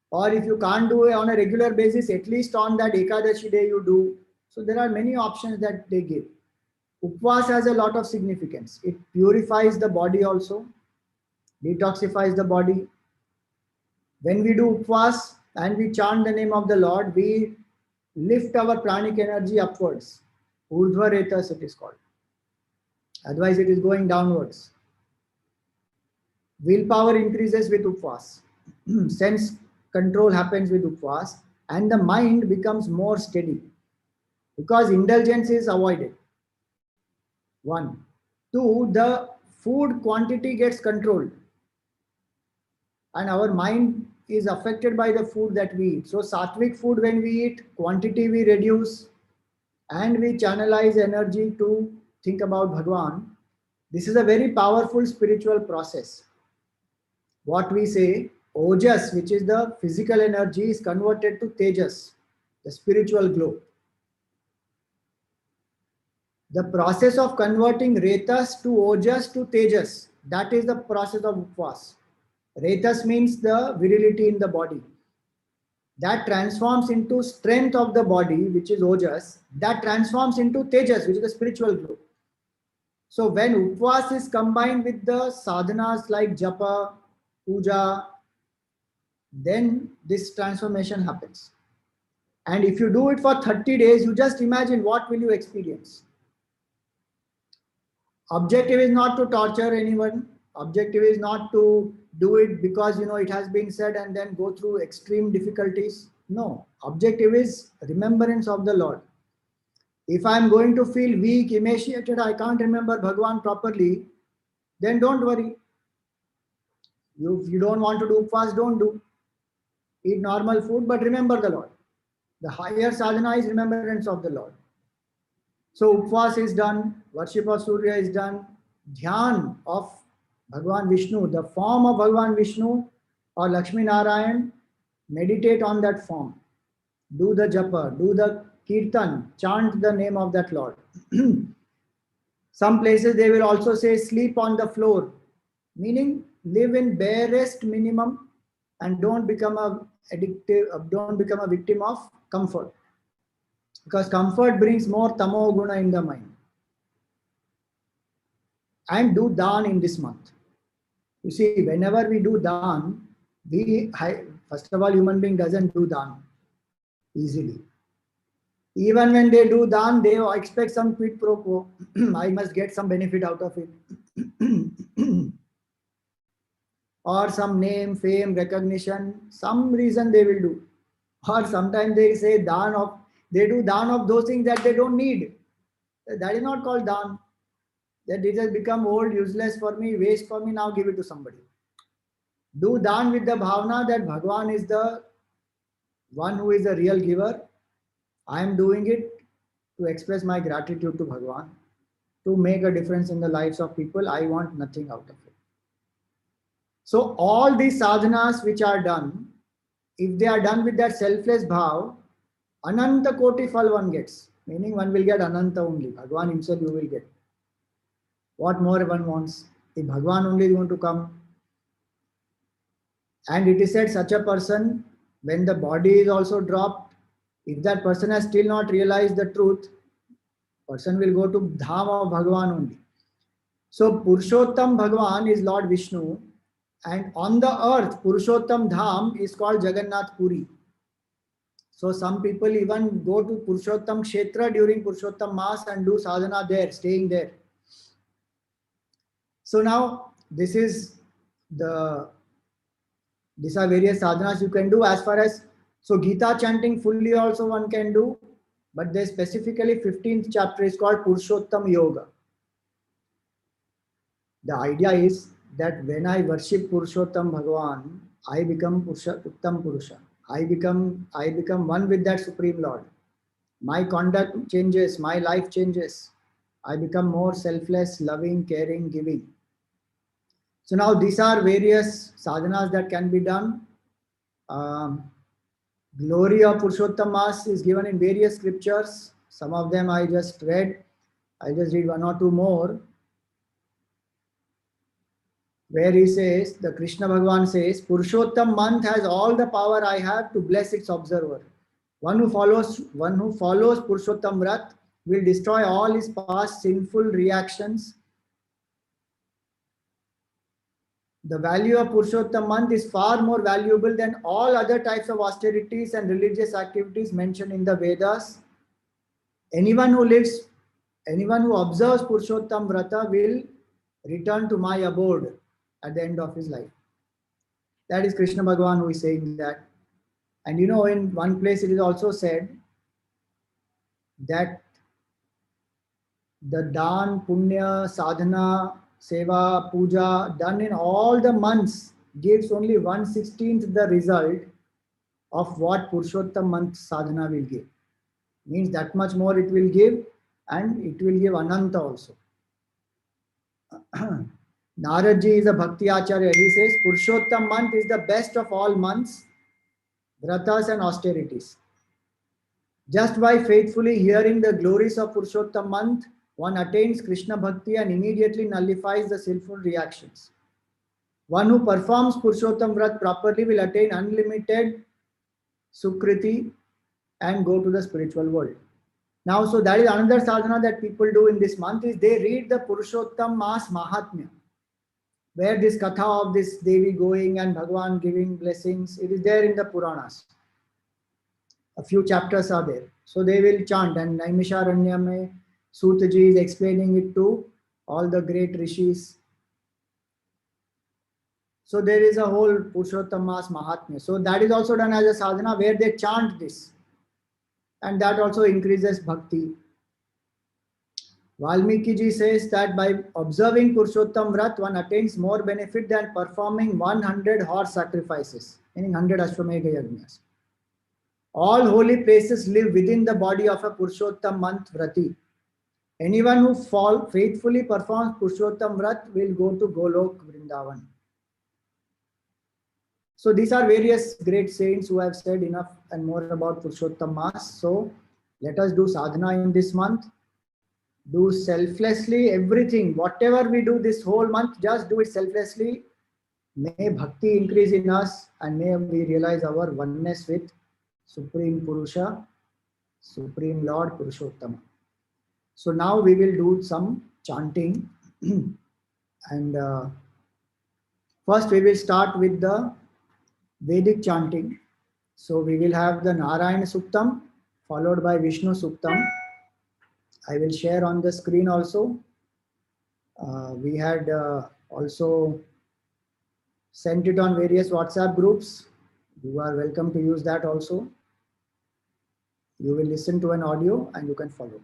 Or if you can't do it on a regular basis, at least on that Ekadashi day you do. So there are many options that they give. Upvas has a lot of significance. It purifies the body also, detoxifies the body. When we do upvas and we chant the name of the Lord, we lift our pranic energy upwards. Urdhva retas it is called. Otherwise it is going downwards. Willpower increases with upvas. Sense control happens with upvas, and the mind becomes more steady because indulgence is avoided. 1. 2, the food quantity gets controlled and our mind is affected by the food that we eat. So sattvic food, when we eat, quantity we reduce and we channelize energy to think about Bhagwan. This is a very powerful spiritual process. What we say, ojas, which is the physical energy, is converted to tejas, the spiritual glow. The process of converting retas to ojas to tejas, that is the process of upvas. Retas means the virility in the body. that transforms into strength of the body, which is ojas, that transforms into tejas, which is the spiritual glow. So when upvas is combined with the sadhanas like japa, puja, then this transformation happens. And if you do it for 30 days, you just imagine what will you experience. Objective is not to torture anyone. Objective is not to do it because it has been said and then go through extreme difficulties. No, objective is remembrance of the Lord. If I'm going to feel weak, emaciated, I can't remember Bhagwan properly, then don't worry. If you don't want to do fast, don't do. Eat normal food, but remember the Lord. The higher sadhana is remembrance of the Lord. So upvas is done, worship of Surya is done, dhyan of Bhagwan Vishnu, the form of Bhagwan Vishnu or Lakshmi Narayan, meditate on that form. Do the japa, do the kirtan, chant the name of that Lord. Some places they will also say sleep on the floor, meaning live in barest minimum and don't become a victim of comfort. Because comfort brings more tamo guna in the mind. And do dan in this month. You see, whenever we do dan, first of all, human being doesn't do dan easily. Even when they do dan, they expect some quid pro quo. I must get some benefit out of it. Or some name, fame, recognition, some reason they will do. Or sometimes they say they do dan of those things that they don't need. That is not called dan. That it has become old, useless for me, waste for me, now give it to somebody. Do dan with the bhavana that Bhagwan is the one who is the real giver. I am doing it to express my gratitude to Bhagwan, to make a difference in the lives of people. I want nothing out of it. So all these sadhanas which are done, if they are done with that selfless bhav, ananta koti phal one gets. Meaning one will get ananta only. Bhagwan himself you will get. What more one wants? If Bhagwan only is going to come. And it is said such a person, when the body is also dropped, if that person has still not realized the truth, person will go to Dham of Bhagwan only. So Purushottam Bhagwan is Lord Vishnu, and on the earth Purushottam Dham is called Jagannath Puri. So some people even go to Purushottam Kshetra during Purushottam Maas and do sadhana there, staying there. So now these are various sadhanas you can do as far as, so Gita chanting fully also one can do, but there specifically 15th chapter is called Purushottam Yoga. The idea is that when I worship Purushottam Bhagavan, I become Uttam Purusha. I become one with that Supreme Lord. My conduct changes, my life changes. I become more selfless, loving, caring, giving. So now these are various sadhanas that can be done. Glory of Purushottam Maas is given in various scriptures. Some of them I just read. I just read one or two more. Where he says, the Krishna Bhagavan says, Purushottam month has all the power I have to bless its observer. One who follows Purushottam Vrat will destroy all his past sinful reactions. The value of Purushottam month is far more valuable than all other types of austerities and religious activities mentioned in the Vedas. Anyone who observes Purushottam Vrata will return to my abode at the end of his life. That is Krishna Bhagavan who is saying that. And in one place it is also said that the Dan, Punya, Sadhana, Seva, Puja done in all the months gives only 1/16th the result of what Purushottam month sadhana will give. Means that much more it will give, and it will give Ananta also. Naradji is a Bhakti Acharya. He says Purushottam month is the best of all months, vratas and austerities. Just by faithfully hearing the glories of Purushottam month, one attains Krishna Bhakti and immediately nullifies the sinful reactions. One who performs Purushottam Vrat properly will attain unlimited Sukriti, and go to the spiritual world. Now, so that is another sadhana that people do in this month, is they read the Purushottam Maas Mahatmya, where this katha of this Devi going and Bhagwan giving blessings, it is there in the Puranas. A few chapters are there. So they will chant, and Naimisharanya mein Sutaji is explaining it to all the great rishis. So there is a whole Purushottam Maas Mahatmya. So that is also done as a sadhana where they chant this. And that also increases bhakti. Valmiki ji says that by observing Purushottam Vrat, one attains more benefit than performing 100 horse sacrifices, meaning 100 Ashwamedha Yajnas. All holy places live within the body of a Purushottam month Vrati. Anyone who faithfully performs Purushottam Vrat will go to Golok Vrindavan. So these are various great saints who have said enough and more about Purushottam Maas. So let us do sadhana in this month. Do selflessly everything. Whatever we do this whole month, just do it selflessly. May bhakti increase in us and may we realize our oneness with Supreme Purusha, Supreme Lord Purushottama. So now we will do some chanting. And first we will start with the Vedic chanting. So we will have the Narayana Suktam followed by Vishnu Suktam. I will share on the screen also. We had also sent it on various WhatsApp groups. You are welcome to use that also. You will listen to an audio and you can follow.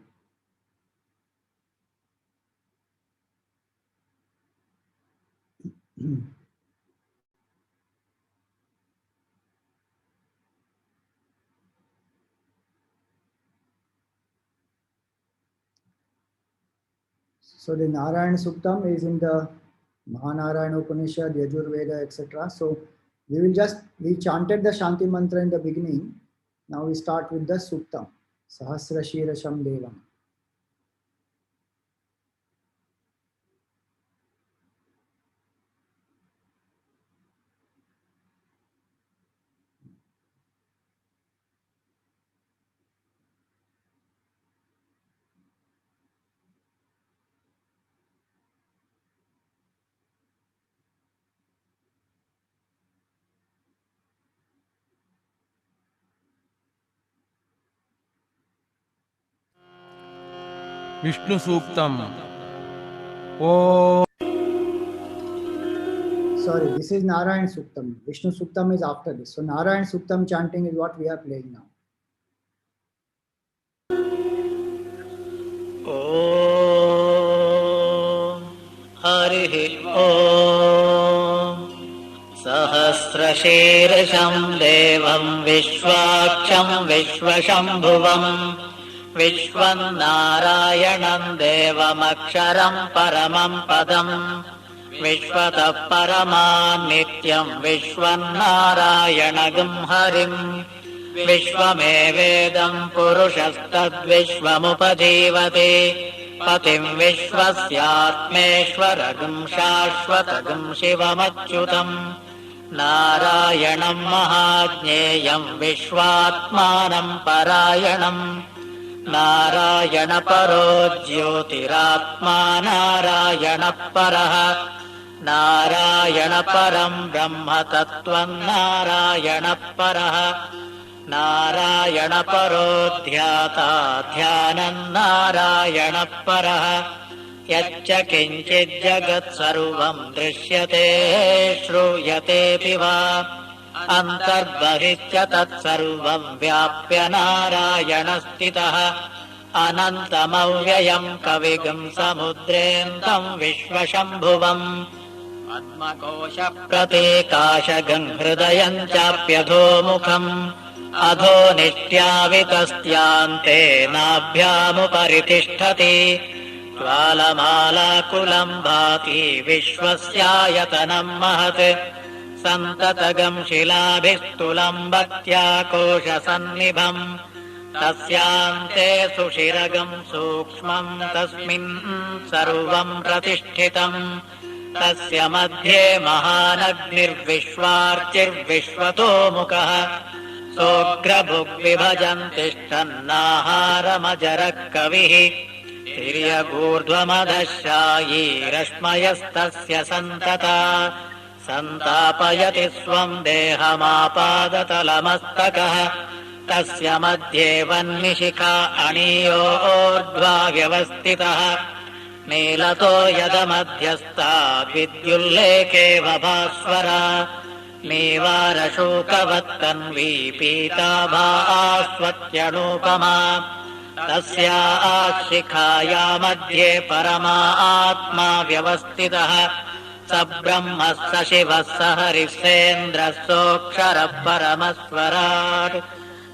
So the Narayana Suktam is in the Mahanarayana Upanishad, Yajurveda, etc. So we chanted the Shanti Mantra in the beginning. Now we start with the Suktam. Sahasrashirasham Devam. Vishnu Suktam. Oh. Sorry, this is Narayana Suktam. Vishnu Suktam is after this. So Narayana Suktam chanting is what we are playing now. Om Harihi Om Sahasrashirasham Devam Vishwaksham Vishwashambhuvam Vishwan Narayanam Devam Aksharam Paramam Padam Vishwatah Paraman Nityam Vishwan Narayanagam Harim Vishwamevedam Purushastad Vishwamupadhivate Patim Vishwasyatmeshwaragam Shashwatagam Shivamachyutam Narayanam Mahajneyam Vishwatmanam Parayanam Narayana Paro Jyotiratma Narayana Paraha Narayana Param Brahma Tattvam Narayana Paraha Narayana Paro Dhyata Dhyanam Narayana Paraha Yacca Kinchid Jagat Sarvam Drishyate Shruyate Piva Antarbahitya Tat Sarvam Vyapya Narayana Stitaha Anantamavyayam Kavigam Samudrentam Vishwashambhuvam Padmakosha Pratekashagam Hridayam Chapyadho Mukham Adho Nityavitasthyanте Nabhyamuparitishthati Jwalamala Kulam Bhati Vishwasyayatanam Mahat Santatagam Shilabhistulam Bhaktya Kosha Sannibham Tasyante Sushiragam Sukshmam Tasmin Sarvam Pratishtitam Tasya Madhye Mahanagnir Vishwarchir Vishwato Mukaha सोऽग्रभुग्विभजन्तिष्ठन्नाहारमजरः कविः तिर्यगूर्ध्वमधशायी रश्मयस्तस्य सन्तता सन्तापयति स्वम् देहमापादतलमस्तकः तस्य मध्ये वह्निशिखा अणीयोर्ध्वा व्यवस्थितः नीलतो यदमध्यस्ताद् विद्युल्लेखेव भास्वरा नीवारशोकवत्तन्वी पीताभास्वत्यनूपमा तस्या शिखाया मध्ये परमा आत्मा व्यवस्थितः स ब्रह्मः स शिवः स हरिः सेन्द्रः सोऽक्षरः परमस्वराट्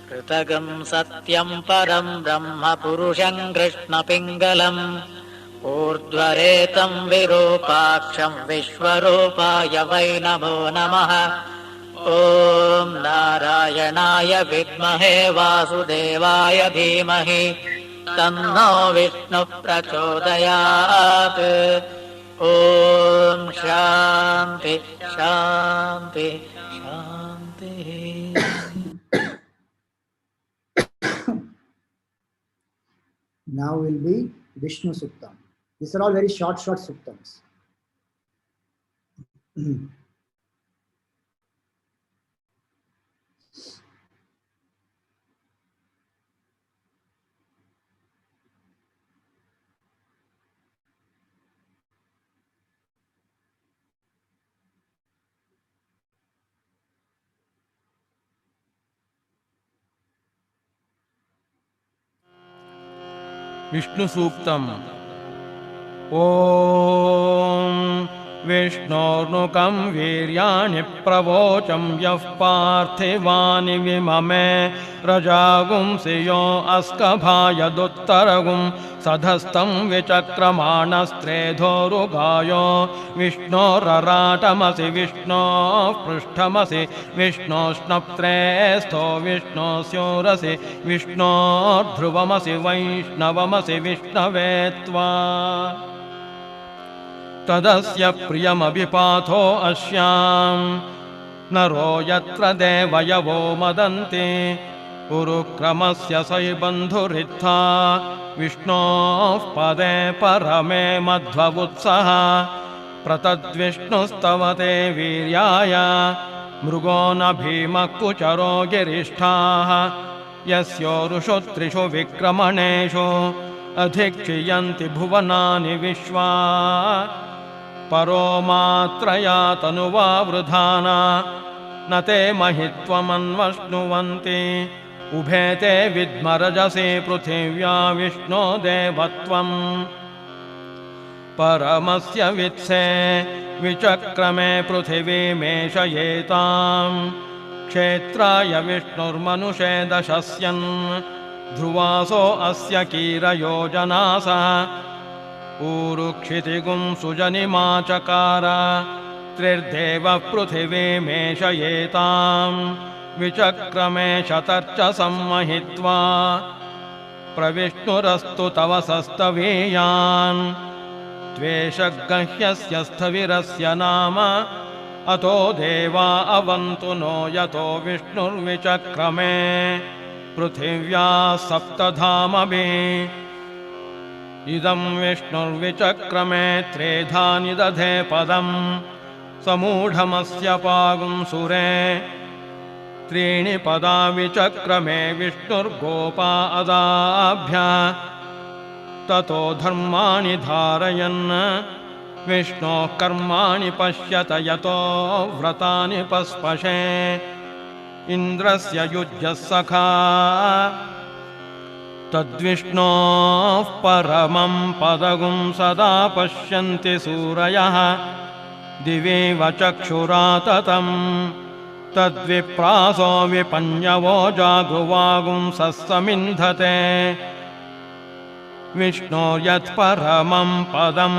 कृतगम् सत्यम् परम् ब्रह्म पुरुषम् कृष्णपिङ्गलम् ऊर्ध्वरेतम् विरूपाक्षम् विश्वरूपाय वै नमो नमः ॐ नारायणाय विद्महे वासुदेवाय धीमहि तन्नो विष्णुः प्रचोदयात् ॐ शान्ति शान्ति शान्तिः. Now will be Vishnu Suktam. These are all very short Suktams. Vishnu सूक्तम्। ॐ विष्णोर्नुकं वीर्याणि प्रवोचं यः पार्थिवानि विममे रजागुंसि यो अस्कभायदुत्तरगुं सधस्तं विचक्रमाणस्त्रेधोरुगायो विष्णोरराटमसि विष्णोः पृष्ठमसि विष्णोष्णप्त्रे स्थो विष्णोस्योरसि विष्णोर्ध्रुवमसि वैष्णवमसि विष्णवे त्वा तदस्य प्रियमभिपाथो अस्यां नरो यत्र देवयवो मदन्ति उरुक्रमस्य सैबन्धुरित्था विष्णोः पदे परमे मध्ववुत्सः प्रतद्विष्णुस्तवते वीर्याय मृगो न भीमः कुचरो गिरिष्ठाः यस्योरुषु त्रिषु विक्रमणेषु अधिक्षियन्ति भुवनानि विश्वा परो मात्रया तनुवा वृधाना न ते महित्वमन्वश्नुवन्ति उभे ते विद्मरजसे पृथिव्या विष्णो देवत्वम् परमस्य वित्से विचक्रमे पृथिवीमेषयेताम् क्षेत्राय विष्णुर्मनुषे दशस्यन् ध्रुवासो अस्य कीरयोजनासः ऊरुक्षितिगुं सुजनिमाचकार त्रिर्देवः पृथिवीमेषयेताम् विचक्रमे शतर्च सम्महित्वा प्रविष्णुरस्तु तव सस्तवीयान् त्वेषगह्यस्य स्थविरस्य नाम अतो देवा अवन्तु नो यतो विष्णुर्विचक्रमे पृथिव्या सप्तधामभिः इदं विष्णुर्विचक्रमे त्रेधानि दधे पदम् समूढमस्य पागुंसुरे त्रीणि पदा विचक्रमे विष्णुर्गोपा अदाभ्यः ततो धर्माणि धारयन् विष्णोः कर्माणि पश्यत यतो व्रतानि पस्पशे इन्द्रस्य युज्यः सखा तद्विष्णोः परमं पदगुं सदा पश्यन्ति सूरयः दिवेव चक्षुरा ततम् तद्विप्रासो विपञ्यवो जागृवागुं सस्समिन्धते विष्णोर्यत्परमं पदं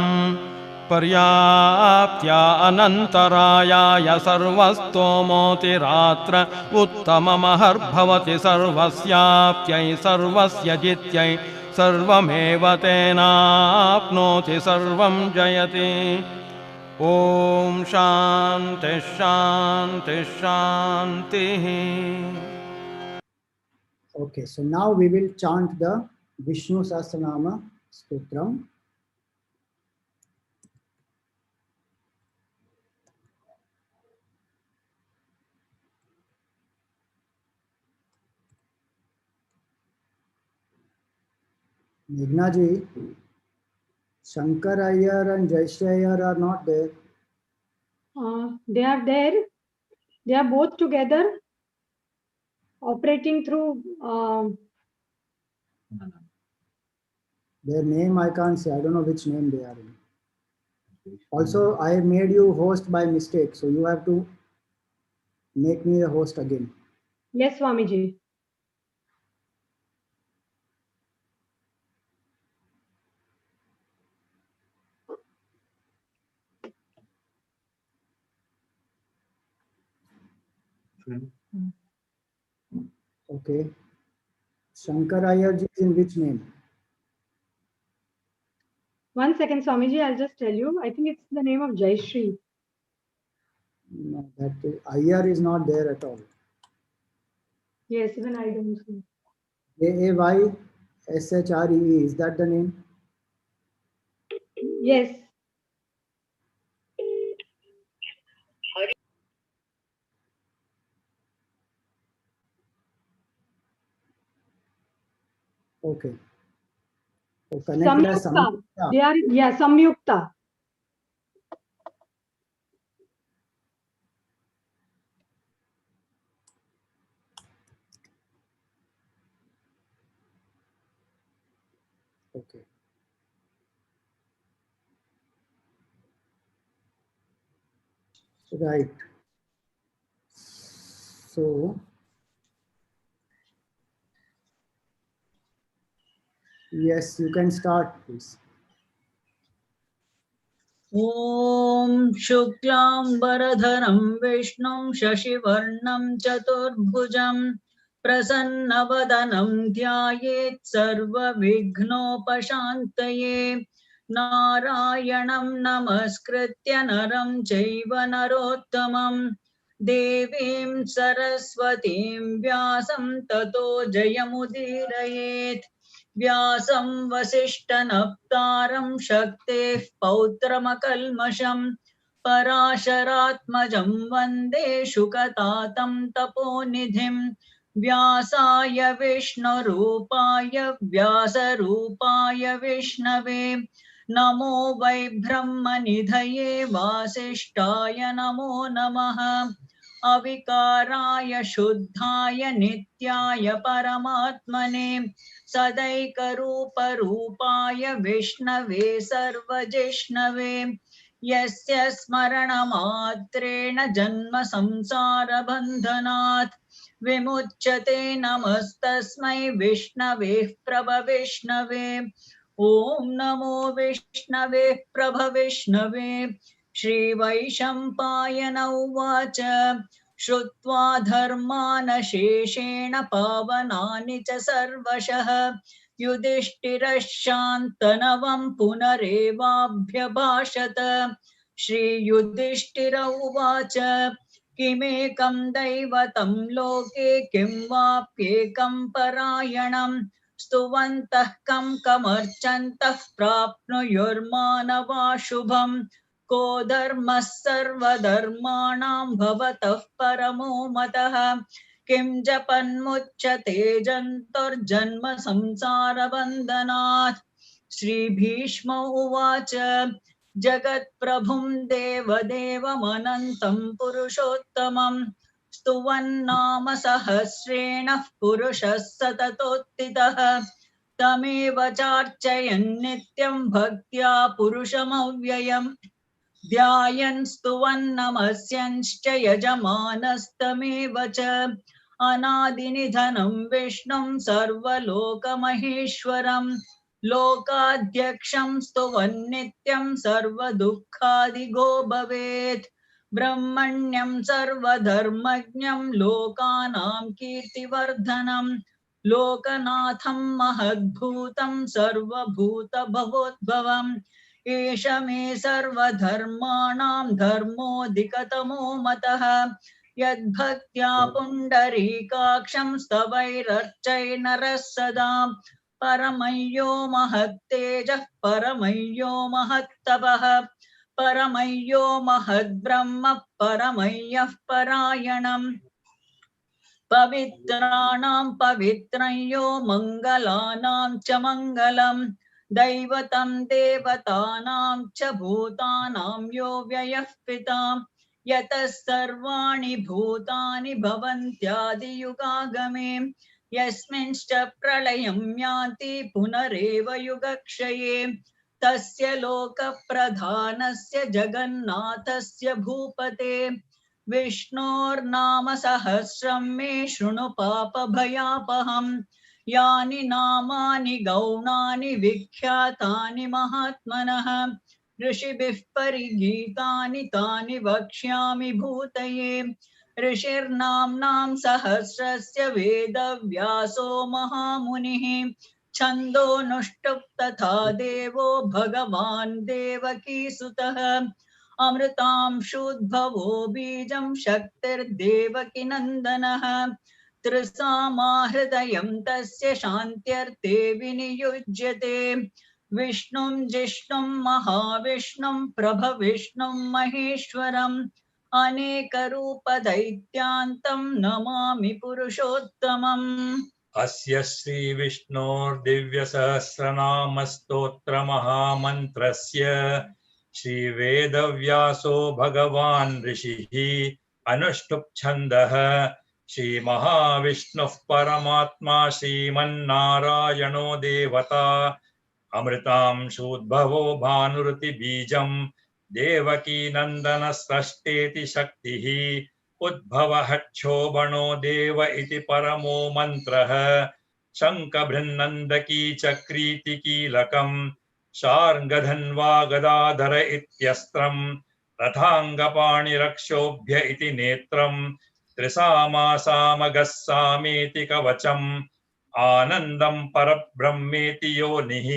पर्याप्त्या अनन्तरायाय सर्वस्तोमोतिरात्र उत्तममहर्भवति सर्वस्याप्त्यै सर्वस्य जित्यै सर्वमेव तेनाप्नोति सर्वं जयति ॐ शान्तिः शान्तिः शान्तिः Okay, so now we will chant the Vishnu Sahasranama Stotram. Meghnaji, Shankar Iyer and Jaishree Iyer are not there. They are there. They are both together operating through. Their name I can't say. I don't know which name they are in. Also, I made you host by mistake, so you have to make me the host again. Yes, Swamiji. Okay. Shankar Iyer ji is in which name? 1 second, Swamiji. I'll just tell you. I think it's the name of Jaishree. No, that Iyer is not there at all. Yes, even I don't see. Ayshre, is that the name? Yes. Okay. So connected as Samyukta. Samyukta. They are, yeah, Samyukta. Okay. Right. So, yes, you can start, please. ॐ शुक्लाम्बरधरं विष्णुं शशिवर्णं चतुर्भुजं प्रसन्नवदनं ध्यायेत् सर्वविघ्नोपशान्तये नारायणं नमस्कृत्य नरं चैव नरोत्तमं देवीं सरस्वतीं व्यासं ततो जयमुदीरयेत् व्यासं वसिष्ठनप्तारं शक्तेः पौत्रमकल्मषम् पराशरात्मजं वन्दे शुकतातं तपोनिधिं व्यासाय विष्णुरूपाय व्यासरूपाय विष्णवे नमो वै ब्रह्मनिधये वासिष्ठाय नमो नमः अविकाराय शुद्धाय नित्याय परमात्मने सदैकरूपरूपाय विष्णवे सर्वजिष्णवे यस्य स्मरणमात्रेण जन्म संसारबन्धनात् विमुच्यते नमस्तस्मै विष्णवे प्रभविष्णवे ॐ नमो विष्णवे प्रभविष्णवे श्रीवैशम्पायन उवाच श्रुत्वा धर्मानशेषेण पावनानि च सर्वशः युधिष्ठिरश्शान्तनवं पुनरेवाभ्यभाषत श्रीयुधिष्ठिर उवाच किमेकं दैवतं लोके किं वाप्येकं परायणं स्तुवन्तः कं कमर्चन्तः प्राप्नुयुर्मानवा शुभम् को धर्मः सर्वधर्माणां भवतः परमो मतः किं जपन्मुच्यते जन्तुर्जन्म संसारबन्धनात् श्रीभीष्म उवाच जगत्प्रभुं देवदेवमनन्तं पुरुषोत्तमं स्तुवन्नाम सहस्रेण पुरुषः सततोत्थितः तमेव चार्चयन् नित्यं भक्त्या पुरुषमव्ययम् ध्यायन् स्तुवन् नमस्यंश्च यजमानस्तमेव च अनादिनिधनं विष्णुं सर्वलोकमहेश्वरं लोकाध्यक्षं स्तुवन् नित्यं सर्वदुःखादिगो भवेत् ब्रह्मण्यं सर्वधर्मज्ञं लोकानां कीर्तिवर्धनं लोकनाथं महद्भूतं सर्वभूतभवोद्भवम् एष मे सर्वधर्माणां धर्मोऽधिकतमो मतः यद्भक्त्या पुण्डरीकाक्षं स्तवैरर्चैर्नरः सदा परमय्यो महत्तेजः परमय्यो महत्तपः परमय्यो महद्ब्रह्म परमय्यः परायणम् पवित्राणां पवित्रं यो मङ्गलानां च मङ्गलम् दैवतं देवतानां च भूतानां यो व्ययः पिता यतः सर्वाणि भूतानि भवन्त्यादियुगागमे यस्मिंश्च प्रलयं यान्ति पुनरेव युगक्षये तस्य लोकप्रधानस्य जगन्नाथस्य भूपते विष्णोर्नाम सहस्रं मे शृणु पापभयापहम् यानि नामानि गौणानि विख्यातानि महात्मनः ऋषिभिः परिगीतानि तानि वक्ष्यामि भूतये ऋषिर्नाम्नां सहस्रस्य वेदव्यासो महामुनिः छन्दोनुष्टुप् तथा देवो भगवान् देवकीसुतः अमृतांशुद्भवो बीजं शक्तिर्देवकी नन्दनः त्रिसामाहृदयं तस्य शान्त्यर्थे विनियुज्यते विष्णुं जिष्णुं महाविष्णुं प्रभविष्णुं महेश्वरम् अनेकरूपदैत्यान्तं नमामि पुरुषोत्तमम् अस्य श्री विष्णोर्दिव्यसहस्रनाम स्तोत्र महामन्त्रस्य श्री वेदव्यासो भगवान् ऋषिः अनुष्टुप् छन्दः श्री महाविष्णुः परमात्मा श्रीमन्नारायणो देवता अमृतांशोद्भवो भानुरुति बीजं देवकी नन्दन स्रष्टेति शक्तिः उद्भवः क्षोभणो देव इति परमो मन्त्रः शङ्खभृन्नन्दकी चक्रीति कीलकम् शार्ङ्गधन्वा गदाधर इत्यस्त्रम् रथाङ्गपाणिरक्षोभ्य इति नेत्रम् त्रिसामासामगः सामेति कवचम् आनन्दं परब्रह्मेति योनिः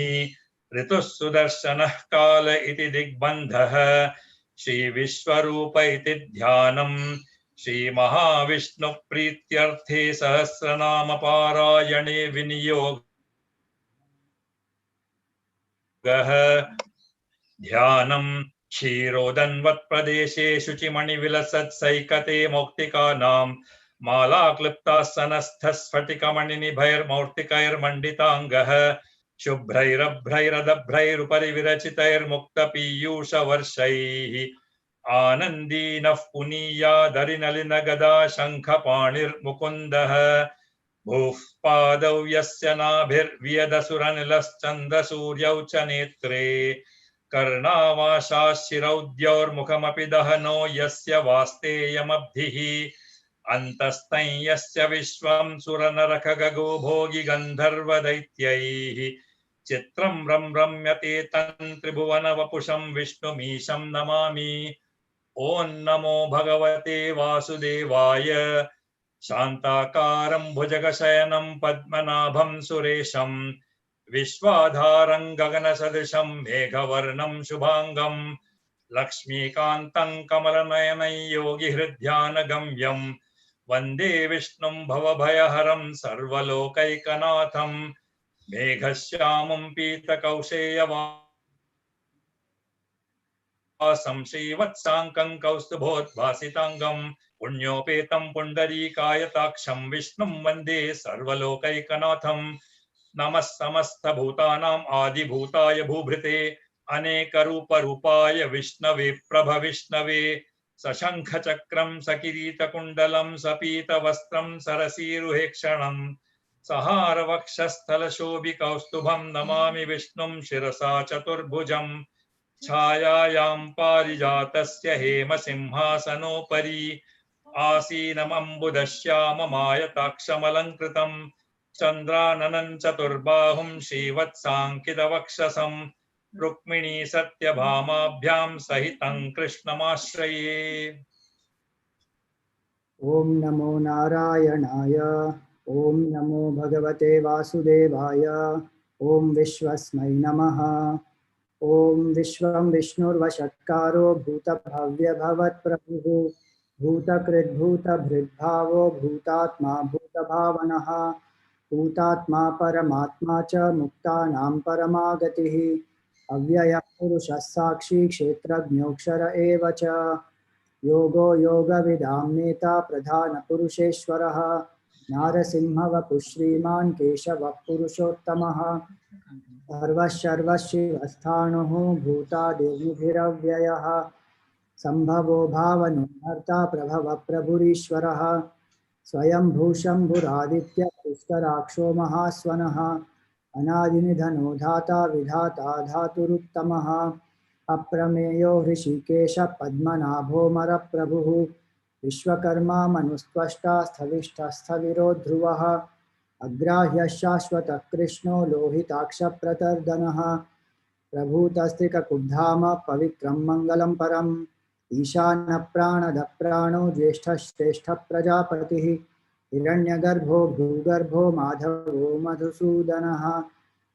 ऋतुः सुदर्शनः काल इति दिग्बन्धः श्रीविश्वरूप इति ध्यानम् श्री महाविष्णु प्रीत्यर्थे सहस्रनाम पारायणे विनियोगः ध्यानम् क्षीरोदन्वत् प्रदेशे शुचिमणिविलसत्सैकते मौक्तिकानां मालाक्लिप्तासनस्थः स्फटिकमणिनिभैर्मौक्तिकैर्मण्डिताङ्गः शुभ्रैरभ्रैरदभ्रैरुपरि विरचितैर्मुक्तपीयूषवर्षैः आनन्दीनः पुनीयादरिनलिनगदा शङ्खपाणिर्मुकुन्दः भूः पादौ यस्य नाभिर्व्यदसुरनिलश्चन्द्रसूर्यौ च नेत्रे कर्णावाशाः शिरौद्यौर्मुखमपि दहनो यस्य वास्तेयमब्धिः अन्तस्तं यस्य विश्वं सुरनरखगगो भोगि गन्धर्वदैत्यैः चित्रं रम्यते तं त्रिभुवनवपुषं विष्णुमीशं नमामि ॐ नमो भगवते वासुदेवाय शान्ताकारं भुजगशयनं पद्मनाभं सुरेशं विश्वाधारं गगनसदृशं मेघवर्णं शुभांगं लक्ष्मीकान्तं कमलनयनं योगिहृद्यानगम्यं वन्दे विष्णुं भवभयहरं सर्वलोकैकनाथं मेघश्यामं पीतकौशेयवासं श्रीवत्साङ्कं कौस्तुभोद्भासिताङ्गं पुण्योपेतं पुण्डरीकायताक्षं विष्णुं वन्दे सर्वलोकैकनाथं नमः समस्तभूतानाम् आदिभूताय भूभृते अनेकरूपरूपाय विष्णवे प्रभविष्णवे सशङ्खचक्रं सकिरीटकुण्डलं सपीतवस्त्रं सरसीरुहेक्षणं सहारवक्षस्थलशोभिकौस्तुभं नमामि विष्णुं शिरसा चतुर्भुजं छायायां पारिजातस्य हेमसिंहासनोपरि आसीनमम्बुदश्याममायताक्षमलङ्कृतं चन्द्राननं चतुर्बाहुं श्रीवत्साङ्कितवक्षसं रुक्मिणी सत्यभामाभ्यां सहितं कृष्णमाश्रये। ओम नमो नारायणाय। ओम नमो भगवते वासुदेवाय। ओम विश्वस्मै नमः। ओम विश्वं विष्णुर्वषट्कारो भूतभव्यभवत्प्रभुः भूतकृद्भूतभृद्भावो भूतात्मा भूतभावनः भूतात्मा परमात्मा च मुक्तानां परमागतिः अव्ययः पुरुषः साक्षी क्षेत्रज्ञोऽक्षर एव च योगो योगविदां नेता प्रधानपुरुषेश्वरः नारसिंहवपुः श्रीमान् केशवः पुरुषोत्तमः सर्वशर्वशिवस्थाणुः भूतादिर्निधिरव्ययः सम्भवो भावनो भर्ता प्रभव प्रभुरीश्वरः स्वयंभूशम्भुरादित्य पुष्कराक्षो महास्वनः अनादिनिधनो धाता विधाता धातुरुत्तमः अप्रमेयो हृषिकेश पद्मनाभो मरप्रभुः विश्वकर्मा मनुस्त्वष्टा स्थविष्ठस्थविरो ध्रुवः अग्राह्यः शाश्वतः कृष्णो लोहिताक्षप्रतर्दनः प्रभूतस्त्रिककुब्धाम पवित्रं मङ्गलं परम् ईशानप्राणदः प्राणो ज्येष्ठः श्रेष्ठः प्रजापतिः हिरण्यगर्भो भूगर्भो माधवो मधुसूदनः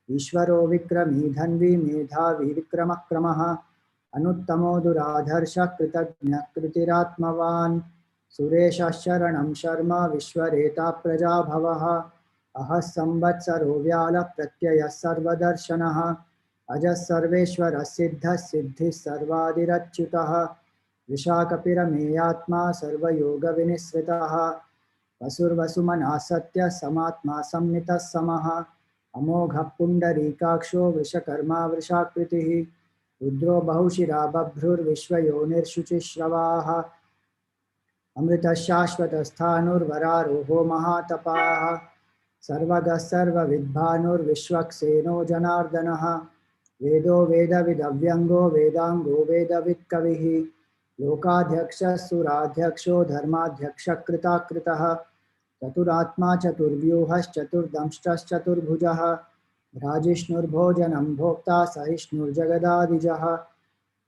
ईश्वरो विक्रमी धन्वी मेधावी विक्रमक्रमः अनुत्तमो दुराधर्षः कृतज्ञः कृतिरात्मवान् सुरेशः शरणं शर्म विश्वरेता प्रजाभवः अहः संवत्सरो व्यालः प्रत्ययः सर्वदर्शनः अजः सर्वेश्वरः सिद्धः सिद्धिः सर्वादिरच्युतः विशाखपिरमेयात्मा सर्वयोगविनिःसृतः वसुर्वसुमनः सत्यः समात्मा संनितः समः अमोघः पुण्डरीकाक्षो वृषकर्मा वृषाकृतिः रुद्रो बहुशिरा बभ्रुर्विश्वयोनिर्शुचिश्रवाः अमृतः शाश्वतस्थाणुर्वरारोहो महातपाः सर्वगः सर्वविद्भानुर्विश्वक्सेनो जनार्दनः वेदो वेदविदव्यङ्गो वेदाङ्गो वेदवित्कविः लोकाध्यक्षः सुराध्यक्षो धर्माध्यक्षकृताकृतः चतुरात्मा चतुर्व्यूहश्चतुर्दंष्टश्चतुर्भुजः भ्राजिष्णुर्भोजनं भोक्ता सहिष्णुर्जगदादिजः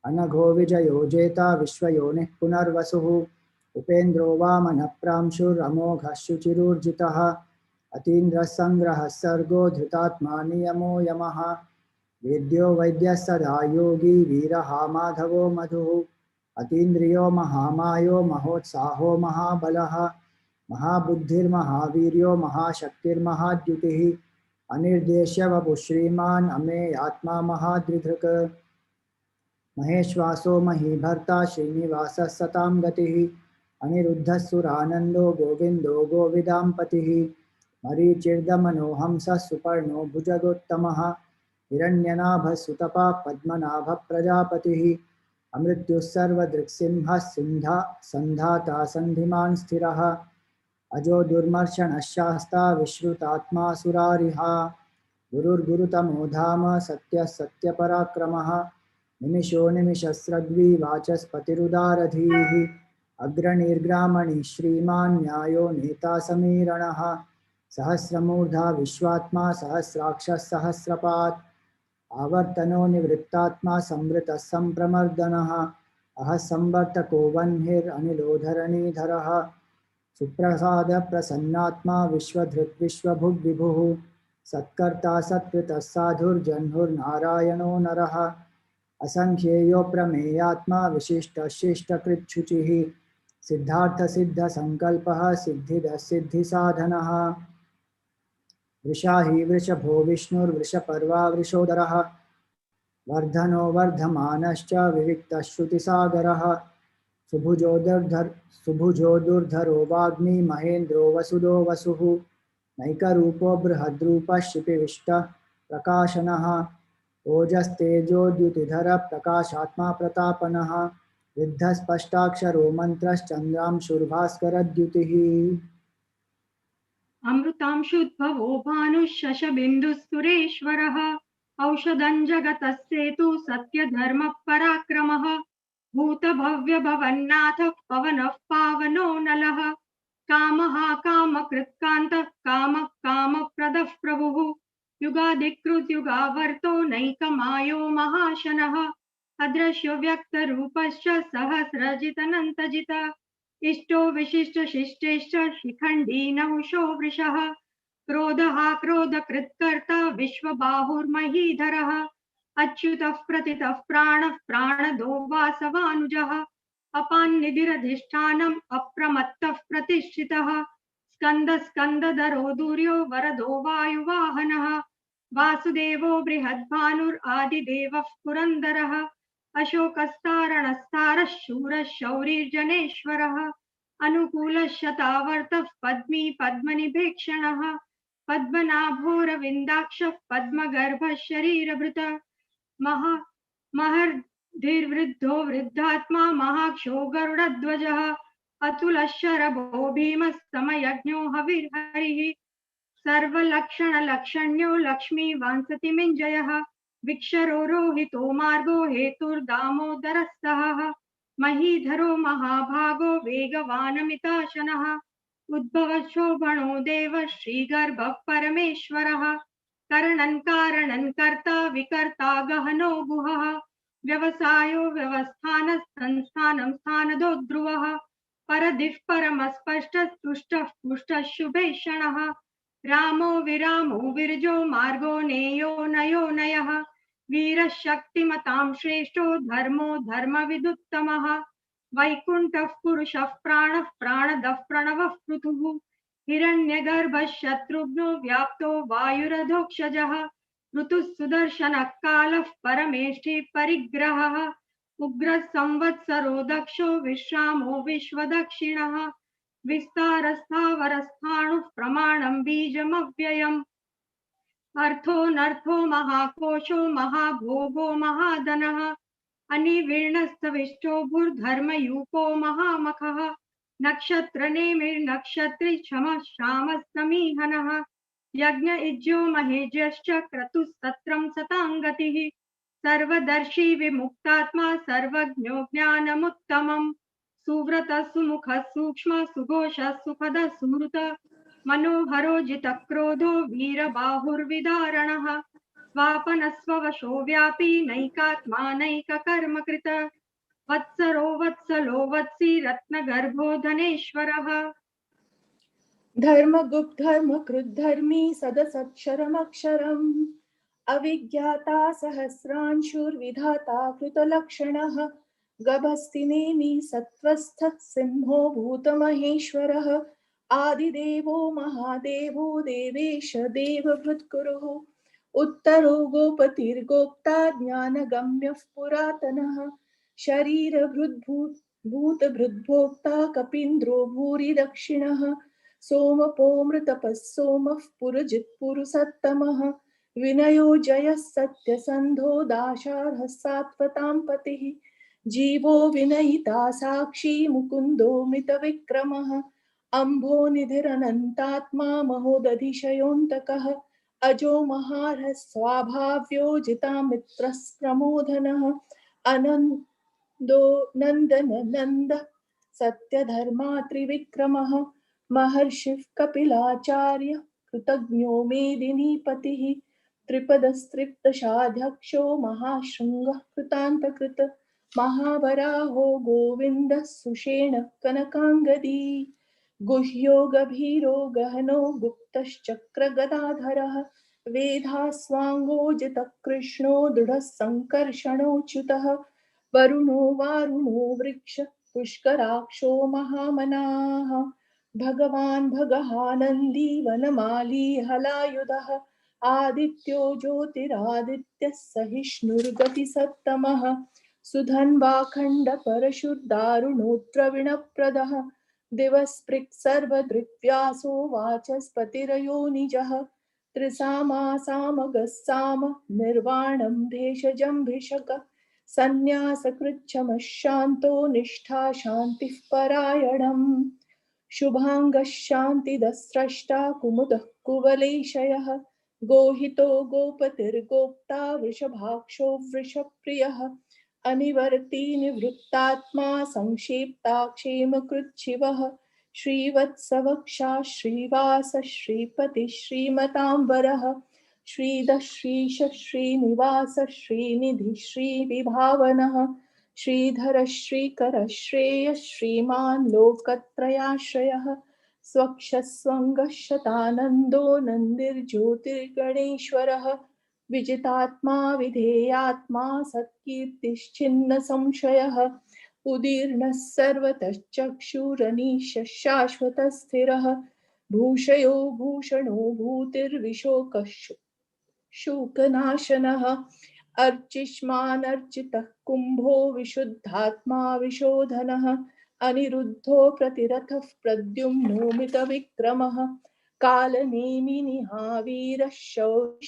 अनघो विजयो जेता विश्वयोनिः पुनर्वसुः उपेन्द्रो वामनः प्रांशुरमोघः शुचिरूर्जितः अतीन्द्रः सङ्ग्रहः सर्गो धृतात्मा नियमो यमः वेद्यो वैद्यः सदा योगी वीरः माधवो मधुः अतीन्द्रियो महामायो महोत्साहो महाबलः महाबुद्धिर्महावीर्यो महाशक्तिर्महाद्युतिः अनिर्देश्य वपुः श्रीमान् अमेयात्मा महाद्रिधृक् महेश्वासो महीभर्ता श्रीनिवासः सतां गतिः अनिरुद्धः सुरानन्दो गोविन्दो गोविदाम्पतिः मरीचिर्दमनोहंसः सुपर्णो भुजगोत्तमः हिरण्यनाभः सुतपा पद्मनाभः प्रजापतिः अमृत्युः सर्वदृक्सिंहः सन्धाता सन्धिमान् स्थिरः अजो दुर्मर्शनः शास्ता विश्रुतात्मा सुरारिहा गुरुर्गुरुतमो धाम सत्यः सत्यपराक्रमः निमिषो निमिषस्रग्वी वाचस्पतिरुदारधीः अग्रणीर्ग्रामणि श्रीमान् न्यायो नेता समीरणः सहस्रमूर्धा विश्वात्मा सहस्राक्षः सहस्रपात् आवर्तनो निवृत्तात्मा संवृतः सम्प्रमर्दनः अहः संवर्तको वह्निरनिलो धरणीधरः सुप्रसाद प्रसन्नात्मा विश्वधृक् विश्वभुग्विभुः सत्कर्ता सत्कृतः साधुर्जह्नुर्नारायणो नरः असंख्येयो प्रमेयात्मा विशिष्टः शिष्टकृच्छुचिः सिद्धार्थसिद्धसङ्कल्पः सिद्धिदः सिद्धिसाधनः वृषाही वृषभो विष्णुर्वृषपर्वा वृषोदरः वर्धनो वर्धमानश्च विविक्तः श्रुतिसागरः सुभुजो दुर्धरो वाग्मी महेन्द्रो वसुदो वसुः नैकरूपो बृहद्रूपः शिपिविष्टः प्रकाशनः ओजस्तेजोद्युतिधर प्रकाशात्मा प्रतापनः विद्धस्पष्टाक्षरो मन्त्रश्चन्द्रांशुर्भास्करद्युतिः अमृतांशुद्भवो भानुः शशबिन्दुः सुरेश्वरः औषधं जगतस्येतु सत्यधर्मः पराक्रमः भूतभव्यभवन्नाथः पवनः पावनो नलः कामः कामकृत्कान्तः कामः कामप्रदः प्रभुः युगादिकृद्युगावर्तो नैकमायो महाशनः अदृश्यो व्यक्तरूपश्च सहस्रजितनन्तजित इष्टो विशिष्टशिष्टेश्च शिखण्डी नहुषो वृषः क्रोधः क्रोधकृत्कर्ता विश्वबाहुर्महीधरः अच्युतः प्रतितः प्राणः प्राणदो वासवानुजः अपान्निधिरधिष्ठानम् अप्रमत्तः प्रतिष्ठितः स्कन्दधरो दूर्यो वरदो वायुवाहनः वासुदेवो बृहद्भानुरादिदेवः पुरन्दरः अशोकस्तारणस्तारः शूरः शौरिर्जनेश्वरः अनुकूलः शतावर्तः पद्मी पद्मनिभेक्षणः पद्मनाभोरविन्दाक्षः पद्मगर्भः शरीरभृतः महर्धिर्वृद्धो वृद्धात्मा महाक्षो गरुडध्वजः अतुलशरभो भीमः समयज्ञो हविर्हरिः सर्वलक्षणलक्षण्यो लक्ष्मीवांसतिमिञ्जयः विक्षरो रोहितो मार्गो हेतुर्दामोदरः महीधरो महाभागो वेगवानमिताशनः उद्भवशोभणो देवः श्रीगर्भः परमेश्वरः करणन् कारणन् कर्ता विकर्ता गहनो गुहः व्यवसायो व्यवस्थानः संस्थानं स्थानदो ध्रुवः परदिः परमस्पष्टः तुष्टः पुष्टः शुभेषणः रामो विरामो विरजो मार्गो नेयो नयो नयः वीरः शक्तिमतां श्रेष्ठो धर्मो धर्मविदुत्तमः वैकुण्ठः पुरुषः प्राणः प्राणदः प्रणवः पृथुः हिरण्यगर्भः शत्रुघ्नो व्याप्तो वायुरधोक्षजः ऋतुः सुदर्शनः कालः परमेष्ठि परिग्रहः उग्रः संवत्सरो दक्षो विश्रामो विश्वदक्षिणः विस्तारस्थावरस्थाणुः प्रमाणं बीजमव्ययम् अर्थोऽनर्थो महाकोशो महाभोगो महाधनः अनिवीर्णस्तविष्टो भूर्धर्मयूपो महामखः नक्षत्रनेमिर्नक्षत्री क्षमः श्यामस्तमीहनः यज्ञ इज्यो महेज्यश्च क्रतुस्तत्रं सताङ्गतिः सर्वदर्शी विमुक्तात्मा सर्वज्ञो ज्ञानमुत्तमम् सुव्रतः सुमुखः सूक्ष्म सुघोषः सुखदः सुहृत मनोहरो जितक्रोधो वीरबाहुर्विदारणः स्वापनस्ववशो व्यापी नैकात्मा नैककर्मकृत वत्सरो वत्सलो वत्सी रत्नगर्भो धनेश्वरः धर्मगुप्त धर्मकृद्धर्मी सदसक्षरमक्षरम् अविज्ञाता सहस्रांशुर्विधाता कृतलक्षणः गभस्तिनेमि सत्त्वस्थः सिंहो भूतमहेश्वरः आदिदेवो महादेवो देवेश देवभृत्कुरुः उत्तरो गोपतिर्गोप्ता ज्ञानगम्यः पुरातनः शरीरभृद्भूतभृद्भोक्ता कपीन्द्रो भूरि दक्षिणः सोमपोमृतपः सोमः पुरजित्पुरुषत्तमः विनयो जयः सत्यसन्धो दाशार्हः सात्वतां पतिः जीवो विनयिता साक्षी मुकुन्दो मृतविक्रमः अम्भोनिधिरनन्तात्मा महोदधिशयोऽन्तकः अजो महार्हः स्वाभाव्यो जितामित्रः प्रमोदनः अनन्दो नन्दननन्द सत्यधर्मा महर्षिः कपिलाचार्य कृतज्ञो मेदिनीपतिः त्रिपदस्त्रिप्तशाध्यक्षो महाशृङ्गः कृतान्तकृत महावराहो गोविन्दः सुषेणः कनकाङ्गदी गुह्यो गभीरो गहनो गुप्तश्चक्रगदाधरः वेधास्वाङ्गोजितकृष्णो दृढः सङ्कर्षणोच्युतः वरुणो वारुणो वृक्ष पुष्कराक्षो महामनाः भगवान् भगहानन्दी वनमाली हलायुधः आदित्यो ज्योतिरादित्यः सहिष्णुर्गतिसत्तमः सुधन्वाखण्ड परशुर्दारुणोद्रविणप्रदः दिवस्पृक् सर्वदृक्व्यासो वाचस्पतिरयो निजः त्रिसामासामगस्साम निर्वाणं भेषजं सन्न्यासकृच्छमः शान्तो निष्ठा शान्तिः परायणम् शुभाङ्गः शान्तिदस्रष्टा कुमुदः कुवलेशयः गोहितो गोपतिर्गोप्ता वृषभाक्षो वृषप्रियः अनिवर्ती निवृत्तात्मा संक्षिप्ताक्षेमकृच्छिवः श्रीवत्सवक्षा श्रीवास श्रीपति श्रीमताम्बरः श्रीदः श्रीश श्रीनिवास श्रीनिधि श्रीविभावनः श्रीधर श्रीकर श्रेय श्रीमान् लोकत्रयाश्रयः स्वक्षस्वङ्गः शतानन्दो नन्दिर्ज्योतिर्गणेश्वरः विजितात्मा विधेयात्मा सत्कीर्तिश्चिन्न संशयः उदीर्णः सर्वतः चक्षुरनीशः शाश्वतः स्थिरः भूषयो भूषणो भूतिर्विशोकः शोकनाशनः अर्चिष्मानर्चितः कुम्भो विशुद्धात्मा विशोधनः अनिरुद्धो प्रतिरथः प्रद्युम्नो मितविक्रमः कालनेमिनिहावीरः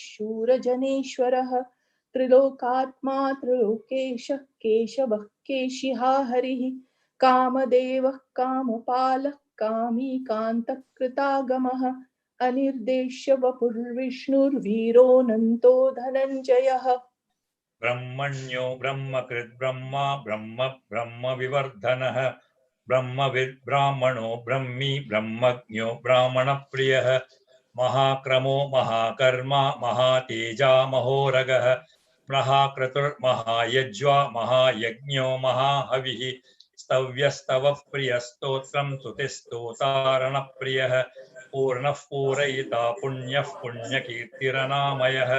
शूरजनेश्वरः त्रिलोकात्मा त्रिलोकेशः केशवः केशिहा हरिः कामदेवः कामपालः कामी कान्तकृतागमः अनिर्देश्य वपुर्विष्णुर्वीरोऽनन्तो धनञ्जयः ब्रह्मण्यो ब्रह्मकृद् ब्रह्मा ब्रह्म ब्रह्म विवर्धनः ब्रह्मविद् ब्राह्मणो ब्रह्मी ब्रह्मज्ञो ब्राह्मणप्रियः महाक्रमो महाकर्मा महातेजा महोरगः महाक्रतुर्महायज्वा महायज्ञो महाहविः स्तव्यस्तवः प्रियस्तोत्रं स्तुतिस्तोतारणप्रियः पूर्णः पूरयिता पुण्यः पुण्यकीर्तिरनामयः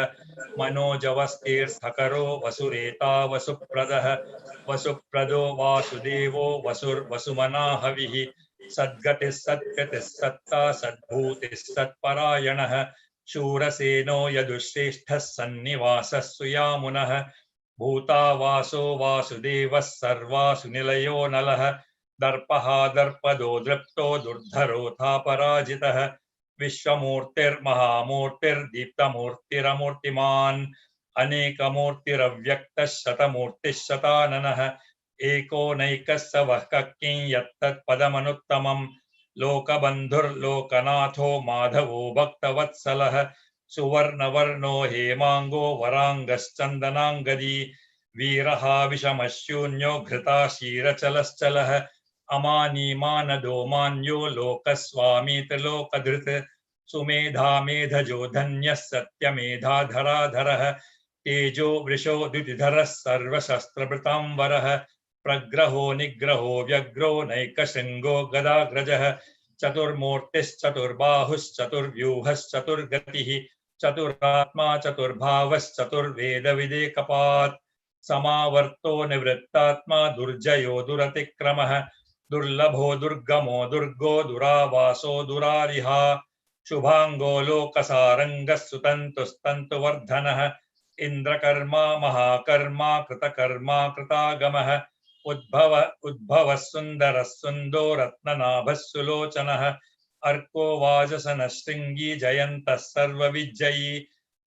मनोजवस्तीर्थकरो वसुरेता वसुप्रदः वसुप्रदो वासुदेवो वसुर्वसुमना हविः सद्गतिः सत्कृतिः सत्ता सद्भूतिः सत्परायणः शूरसेनो यदुश्रेष्ठः सन्निवासः सुयामुनः भूतावासो वासुदेवः सर्वासु निलयो नलः दर्पः दर्पदो दृप्तो दुर्धरोऽथा पराजितः विश्वमूर्तिर्महामूर्तिर्दीप्तमूर्तिरमूर्तिमान् अनेकमूर्तिरव्यक्तः शतमूर्तिः शताननः एको नैकः स वः किं यत्तत्पदमनुत्तमं लोकबन्धुर्लोकनाथो माधवो भक्तवत्सलः सुवर्णवर्णो हेमाङ्गो वराङ्गश्चन्दनाङ्गदी वीरः विषमशून्यो घृता क्षीरचलश्चलः अमानी मानदो मान्यो लोकस्वामी त्रिलोकधृत् सुमेधा मेधजो धन्यः सत्यमेधाधराधरः तेजो वृषो द्युतिधरः सर्वशस्त्रभृताम्बरः प्रग्रहो निग्रहो व्यग्रो नैकशृङ्गो गदाग्रजः चतुर्मूर्तिश्चतुर्बाहुश्चतुर्व्यूहश्चतुर्गतिः चतुरात्मा चतुर्भावश्चतुर्वेदविदेकपात् समावर्तो निवृत्तात्मा दुर्जयो दुरतिक्रमः दुर्लभो दुर्गमो दुर्गो दुरावासो दुरारिहा शुभांगो लोकसारंगः सुतन्तुस्तन्तुवर्धनः इन्द्रकर्मा महाकर्मा कृतकर्मा कृतागमः उद्भवः सुन्दरः सुन्दो रत्ननाभः सुलोचनः अर्को वाजसनः शृङ्गी जयन्तः सर्वविजयी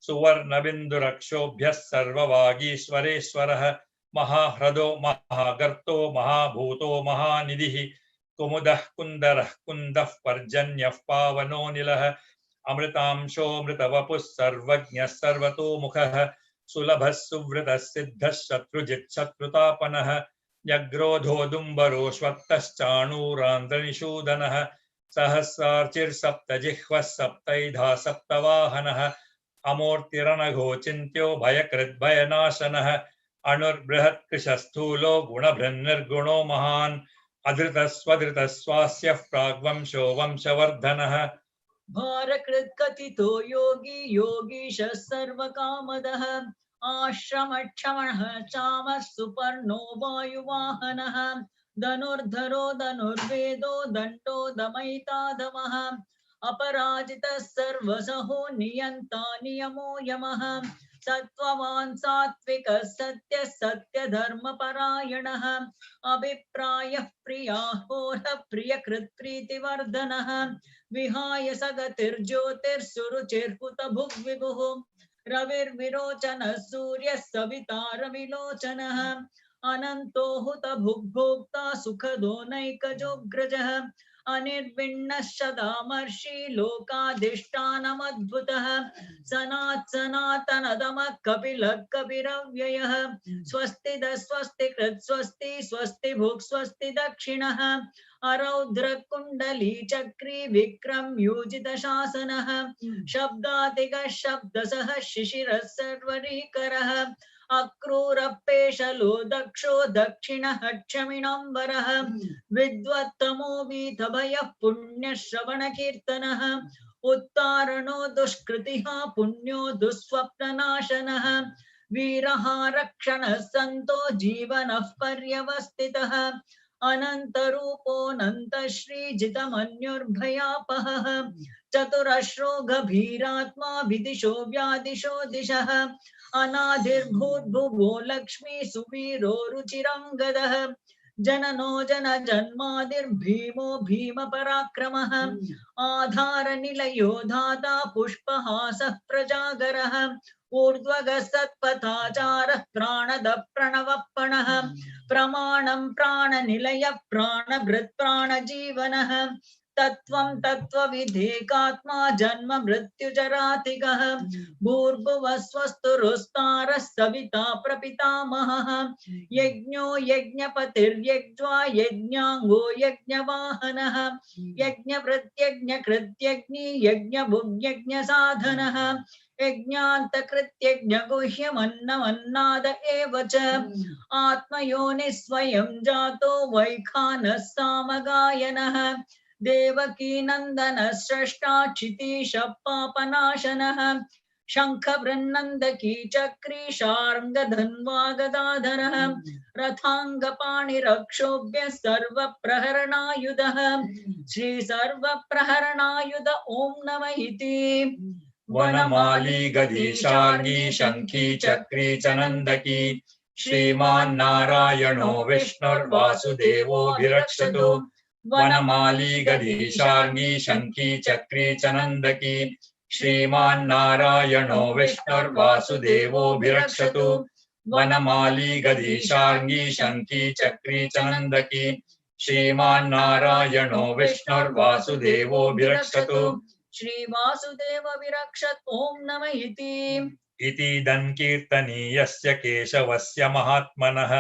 सुवर्णबिन्दुरक्षोभ्यः सर्ववागीश्वरेश्वरः महाह्रदो महागर्तो महाभूतो महानिधिः कुमुदः कुन्दरः कुन्दः पर्जन्यः पावनोऽनिलः अमृतांशोऽमृतवपुः सर्वज्ञः सर्वतोमुखः सुलभः सुवृतः सिद्धः शत्रुजित् शत्रुतापनः न्यग्रोधोदुम्बरोऽश्वत्थश्चाणूरान्ध्रनिषूदनः सहस्रार्चिर्सप्तजिह्वः सप्तैधा सप्तवाहनः अमूर्तिरनघो चिन्त्यो भयकृद्भयनाशनः अणुर्बृहत्कृशस्थूलो गुणभृन्निर्गुणो महान् अधृतस्वधृतस्वास्यः प्राग्वंशो वंशवर्धनः भारकृत्कथितो योगी योगीशः सर्वकामदः आश्रमक्षमणः चामः सुपर्णो वायुवाहनः धनुर्धरो धनुर्वेदो दण्डो दमयिताधमः अपराजितः सर्वसहो नियन्ता नियमो यमः सत्त्ववान् सात्विकः सत्यः सत्यधर्मपरायणः अभिप्रायः प्रियाहोरः प्रियकृत्प्रीतिवर्धनः विहाय सगतिर्ज्योतिर्सुरुचिर्हुतभुग्विभुः रविर्विरोचनः सूर्यः सवितारविलोचनः अनन्तो हुतभुग्भोक्ता सुखदो नैकजोऽग्रजः अनिर्विण्णः सदामर्षि लोकाधिष्ठानमद्भुतः सनातनदमः कपिलः कपिरव्ययः स्वस्तिदः स्वस्तिकृत् स्वस्ति स्वस्ति भुक् स्वस्ति दक्षिणः अरौद्रकुण्डली चक्री विक्रम योजित शासनः शब्दातिगः शब्दसः शिशिरः सर्वरीकरः अक्रूरपेशलो दक्षो दक्षिणः क्षमिणाम्बरः विद्वत्तमो वीतभयः पुण्यश्रवणकीर्तनः उत्तारणो दुष्कृतिः पुण्यो दुःस्वप्ननाशनः वीरः रक्षणः सन्तो जीवनः पर्यवस्थितः अनन्तरूपोऽनन्तश्रीजितमन्युर्भयापहः चतुरश्रो गभीरात्मा विदिशो व्यादिशो दिशः अनादिर्भूर्भुवो लक्ष्मी सुवीरो रुचिरङ्गदः जननो जनजन्मादिर्भीमो भीमपराक्रमः आधारनिलयो धाता पुष्पहासः प्रजागरः ऊर्ध्वगः सत्पथाचारः प्राणदः प्रणवप्पणः प्रमाणं प्राणनिलय प्राणभृत् प्राणजीवनः तत्त्वं तत्त्वविधेकात्मा जन्म मृत्युजरातिगः भूर्भुवः स्वस्तुरुस्तारः सविता प्रपितामहः यज्ञो यज्ञपतिर्यज्वा यज्ञाङ्गो यज्ञवाहनः यज्ञभृत्यज्ञकृत्यज्ञी यज्ञभुग्यज्ञसाधनः यज्ञान्तकृत्यज्ञगुह्यमन्नमन्नाद एव च आत्मयोनिः स्वयं जातो वैखानः सामगायनः देवकी नन्दनः स्रष्टा क्षितीशः पापनाशनः शङ्खबृन्नन्दकी चक्री शार्ङ्गधन्वा गदाधरः रथाङ्गपाणिरक्षोभ्यः सर्वप्रहरणायुधः श्रीसर्वप्रहरणायुध ॐ नमः इति वनमाली गदीशार्गी शंखी चक्री च नंदकी श्रीमान्नारायणो विष्णुर्वासुदेवोऽभिरक्षतु वनमाली गदीशार्गी शंखी चक्री च नंदकी श्रीमान्नारायणो विष्णुर्वासुदेवोऽभिरक्षतु वनमाली गदीशार्गी शंखी चक्री च नंदकी श्रीमान्नारायणो विष्णुर्वासुदेवोऽभिरक्षतु श्रीवासुदेव विरक्षत् ॐ नमः इति कीर्तनीयस्य केशवस्य महात्मनः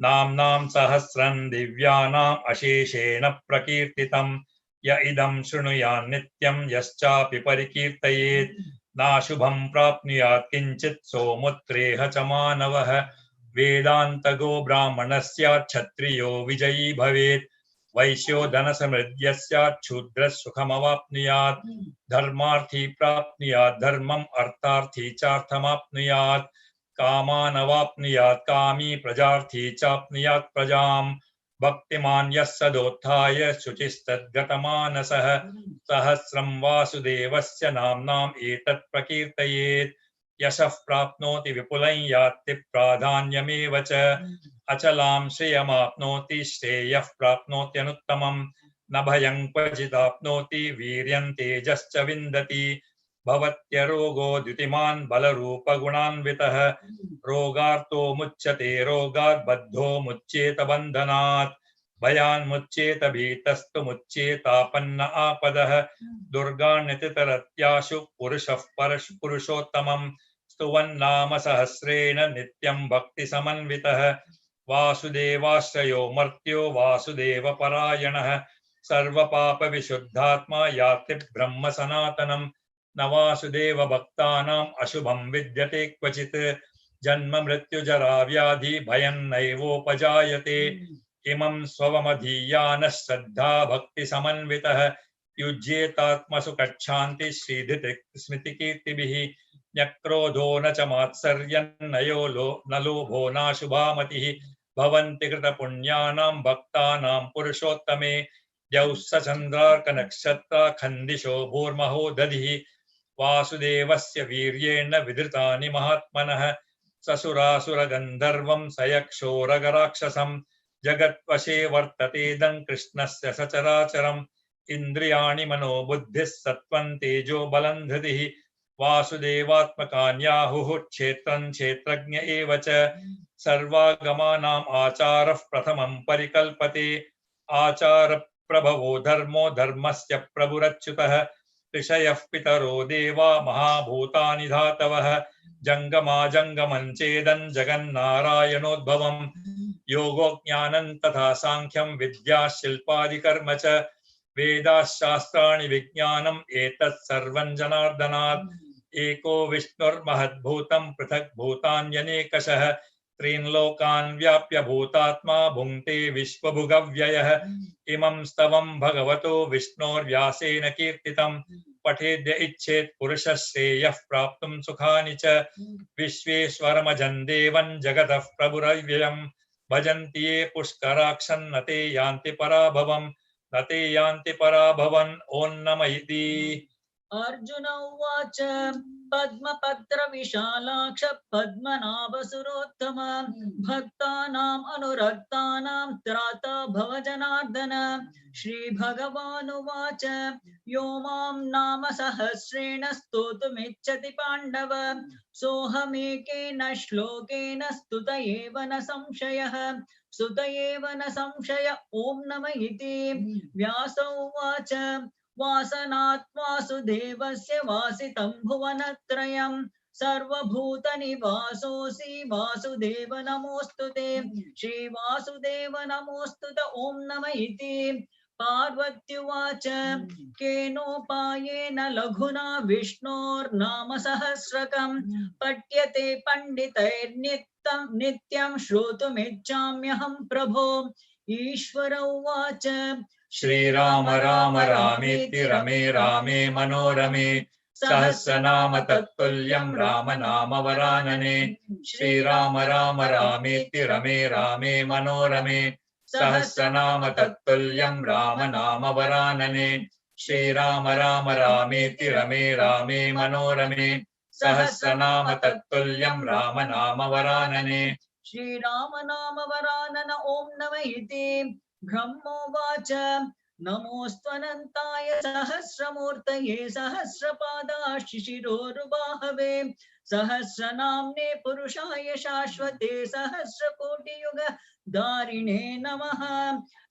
नाम्नां सहस्रं दिव्यानाम् अशेषेण प्रकीर्तितं य इदं शृणुयान् नित्यं यश्चापि परिकीर्तयेत् नाशुभं प्राप्नुयात् किञ्चित् सोमुत्रेह च मानवः वेदान्तगो ब्राह्मणस्यात् क्षत्रियो विजयी भवेत् वैश्यो धनसमृद्ध्यः स्यात् शूद्रः सुखमवाप्नुयात् धर्मार्थी प्राप्नुयात् धर्मम् अर्थार्थी चार्थमाप्नुयात् कामानवाप्नुयात् कामी प्रजार्थी चाप्नुयात् प्रजाम् भक्तिमान् यः सदोत्थाय शुचिस्तद्गतमानसः सहस्रं वासुदेवस्य नाम्नाम् एतत् प्रकीर्तयेत् यशः प्राप्नोति विपुलं याति प्राधान्यमेव च अचलां श्रियमाप्नोति श्रेयः प्राप्नोत्यनुत्तमं न भयं क्वचिदाप्नोति वीर्यं तेजश्च विन्दति भवत्यरोगो द्युतिमान् बलरूपगुणान्वितः रोगार्तो मुच्यते रोगात् बद्धो मुच्येत बन्धनात् भयान्मुच्येत भीतस्तु मुच्येतापन्न आपदः दुर्गान्यतितरत्याशु पुरुषः पुरुषोत्तमं स्तुवन्नाम सहस्रेण नित्यं भक्तिसमन्वितः वासुदेवाश्रयो मर्त्यो वासुदेवपरायणः सर्वपापविशुद्धात्मा याति ब्रह्म सनातनं न वासुदेव भक्तानाम् अशुभं विद्यते क्वचित् जन्म मृत्युजरा व्याधि भयं नैवोपजायते इमं स्वमधीयानः श्रद्धा भक्तिसमन्वितः युज्येतात्मसु कच्छान्ति स्मृतिकीर्तिभिः न क्रोधो न च मात्सर्यं न लोभो नाशुभामतिः भवन्ति कृतपुण्यानां भक्तानां पुरुषोत्तमे द्यौश्चन्द्रार्कनक्षत्रा खन्दिशो भूर्महो दधिः वासुदेवस्य वीर्येण विधृतानि महात्मनः ससुरासुरगन्धर्वं सयक्षोरगराक्षसं जगत्वशे वर्ततेदं कृष्णस्य सचराचरम् इन्द्रियाणि मनो बुद्धिः सत्त्वं तेजो बलं धृतिः वासुदेवात्मकान्याहुः क्षेत्रं क्षेत्रज्ञ एव च सर्वागमानाम् आचारः प्रथमं परिकल्पते आचारप्रभवो धर्मो धर्मस्य प्रभुरच्युतः ऋषयः पितरो देवा महाभूतानि धातवः जङ्गमा जङ्गमं चेदं जगन्नारायणोद्भवम् योगो ज्ञानं तथा साङ्ख्यं विद्या शिल्पादिकर्म च वेदाशास्त्राणि विज्ञानम् एतत् सर्वं जनार्दनात् एको विष्णुर्महद्भूतं पृथक् भूतान्यनेकशः त्रीन् लोकान् व्याप्य भूतात्मा भुङ्क्ते विश्वभुगव्ययः इमं स्तवं भगवतो विष्णोर्व्यासेन कीर्तितं पठेद्य इच्छेत् पुरुषश्रेयः प्राप्तुं सुखानि च विश्वेश्वरमजं देवं जगतः प्रभुरव्ययम् भजन्ति ये पुष्कराक्षं न ते यान्ति पराभवम् न ते यान्ति पराभवन् ॐ नमः इति अर्जुन उवाच पद्मपत्र विशालाक्ष पद्मनाभसुरोत्तम भक्तानाम् अनुरक्तानां त्राता भव जनार्दन श्रीभगवानुवाच यो मां नाम सहस्रेण स्तोतुमिच्छति पाण्डव सोऽहमेकेन श्लोकेन स्तुत एव न संशयः स्तुत एव न संशय ॐ नमः इति व्यास उवाच वासनात् वासुदेवस्य वासितं भुवनत्रयं सर्वभूतनिवासोऽसि वासुदेव नमोऽस्तु ते श्रीवासुदेव नमोऽस्तु ते ॐ नमः इति पार्वत्युवाच केनोपायेन लघुना विष्णोर्नाम सहस्रकं पठ्यते पण्डितैर्नित्यं नित्यं श्रोतुमिच्छाम्यहं प्रभो ईश्वर उवाच श्रीराम राम रामेति रमे रामे मनोरमे सहस्रनाम तत्तुल्यं राम नाम वरानने श्रीराम राम रामेति रमे रामे मनोरमे सहस्रनाम तत्तुल्यं राम नाम वरानने श्रीराम राम रामेति रमे रामे मनोरमे सहस्रनाम तत्तुल्यं राम नाम वरानने श्रीराम नाम वरानन ॐ नमः इति ब्रह्मोवाच नमोऽस्त्वनन्ताय सहस्रमूर्तये सहस्रपादाशिशिरोरुबाहवे सहस्रनाम्ने पुरुषाय शाश्वते सहस्रकोटियुगधारिणे नमः